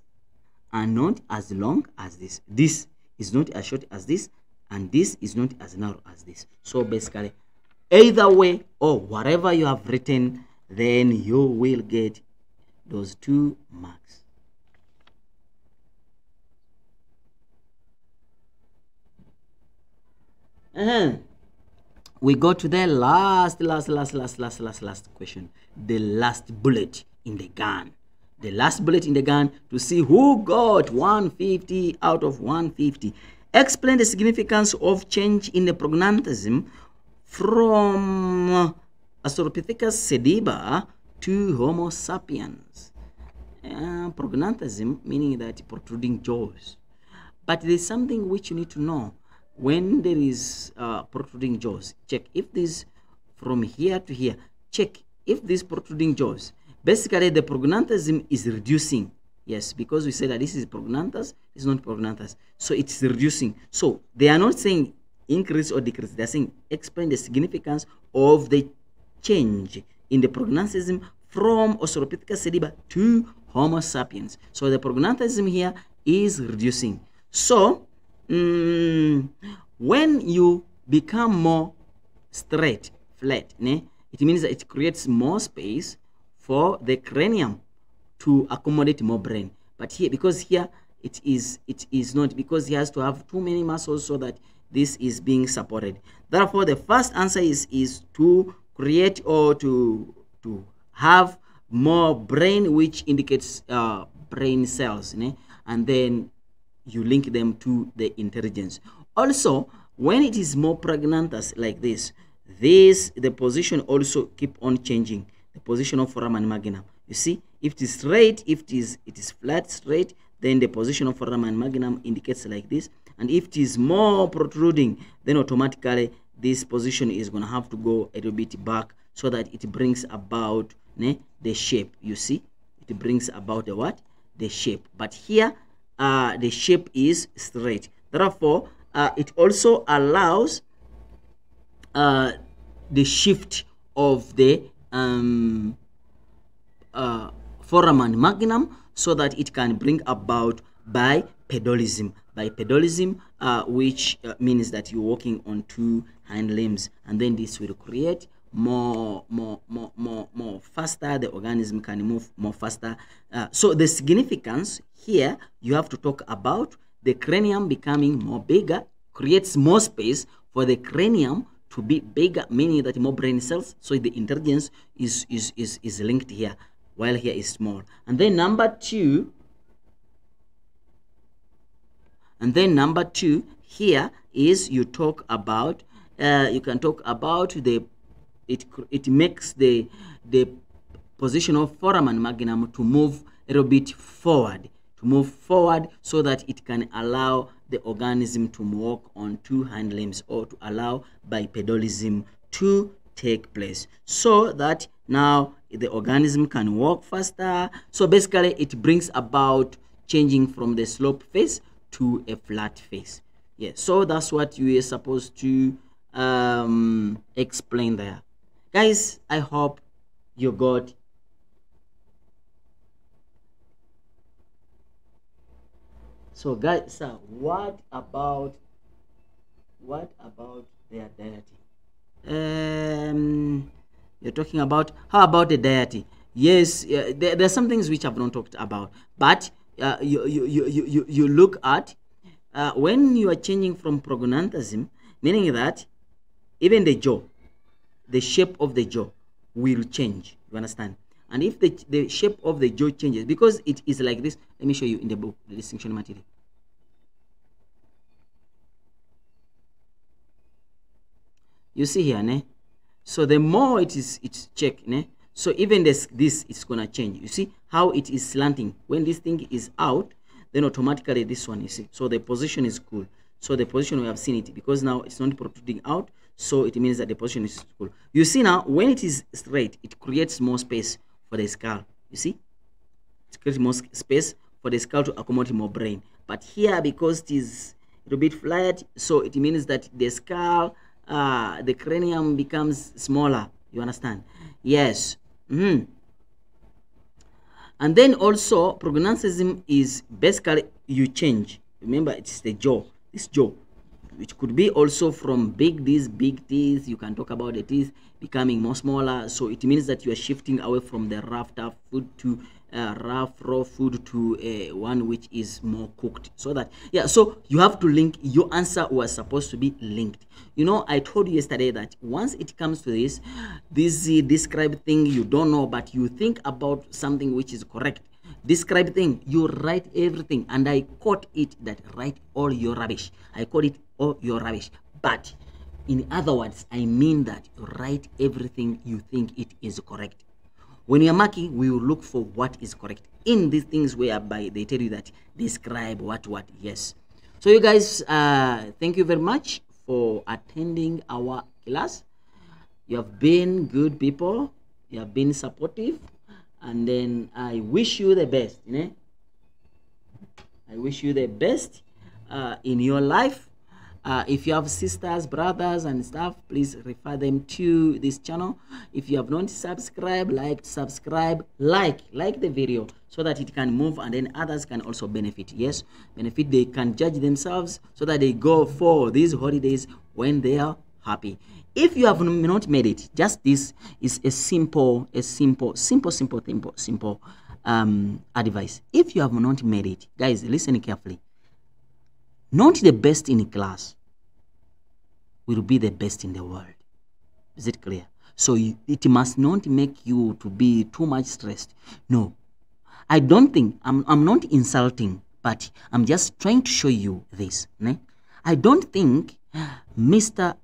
and not as long as this. This is not as short as this and this is not as narrow as this. So basically either way or whatever you have written, then you will get those 2 marks. We go to the last question, the last bullet in the gun. The last bullet in the gun to see who got 150 out of 150. Explain the significance of change in the prognathism from Australopithecus sediba to Homo sapiens. Prognathism meaning that protruding jaws. But there's something which you need to know. When there is protruding jaws, check if this from here to here, check if this protruding jaws, basically the prognathism is reducing. Yes, because we say that this is prognathus, it's not prognathus, so it's reducing. So they are not saying increase or decrease, they're saying explain the significance of the change in the prognathism from Australopithecus sediba to Homo sapiens. So the prognathism here is reducing. So when you become more straight, flat, it means that it creates more space for the cranium to accommodate more brain. But here, because here it is not, because he has to have too many muscles so that this is being supported. Therefore, the first answer is to create or to have more brain, which indicates brain cells, and then you link them to the intelligence. Also, when it is more prognathous like this, the position also keep on changing, the position of foramen magnum. You see, if it is straight, if it is flat straight, then the position of foramen magnum indicates like this. And if it is more protruding, then automatically this position is going to have to go a little bit back so that it brings about the shape. You see, it brings about the what? The shape. But here the shape is straight. Therefore, it also allows the shift of the foramen magnum so that it can bring about bipedalism. Bipedalism, which means that you're walking on 2 hind limbs, and then this will create more faster. The organism can move more faster. So the significance here, you have to talk about the cranium becoming more bigger, creates more space for the cranium to be bigger, meaning that more brain cells, so the intelligence is linked here, while here is small. And then number two here is you talk about you can talk about it makes the position of foramen magnum to move a little bit forward, move forward, so that it can allow the organism to walk on two hind limbs, or to allow bipedalism to take place, so that now the organism can walk faster. So basically it brings about changing from the slope face to a flat face. Yeah, so that's what you are supposed to explain there, guys. I hope you got. So guys, sir, what about their deity? You're talking about, how about the deity? Yes, there are some things which I've not talked about, but you look at when you are changing from prognathism, meaning that even the jaw, the shape of the jaw will change. You understand? And if the shape of the jaw changes, because it is like this, let me show you in the book, the distinction material. You see here, ne? So the more it's checked, ne? So even this is gonna change. You see how it is slanting. When this thing is out, then automatically this one, you see. So the position is cool. So the position, we have seen it, because now it's not protruding out. So it means that the position is cool. You see now, when it is straight, it creates more space for the skull. You see, it creates more space for the skull to accommodate more brain. But here, because it is a little bit flat, so it means that the skull, the cranium becomes smaller. You understand? Yes. And then also, prognathism is basically you change. Remember, it's the jaw. This jaw, which could be also from these big teeth. You can talk about the teeth becoming more smaller. So it means that you are shifting away from the rough, tough food to rough, raw food to one which is more cooked. So that, yeah, so you have to link. Your answer was supposed to be linked. You know, I told you yesterday that once it comes to this describe thing you don't know, but you think about something which is correct. Describe thing, you write everything, and I caught it that write all your rubbish. I call it all your rubbish. But in other words, I mean that write everything you think it is correct. When you are marking, we will look for what is correct in these things whereby they tell you that describe what. Yes. So you guys, thank you very much for attending our class. You have been good people. You have been supportive. And then I wish you the best, you know? I wish you the best in your life. If you have sisters, brothers, and stuff, please refer them to this channel. If you have not subscribed, subscribe, like the video, so that it can move, and then others can also benefit. Yes, benefit. They can judge themselves, so that they go for these holidays when they are happy. If you have not made it, just this is a simple advice. If you have not made it, guys, listen carefully. Not the best in class will be the best in the world. Is it clear? So it must not make you to be too much stressed. No, I don't think, I'm not insulting, but I'm just trying to show you this. Ne? I don't think Mr.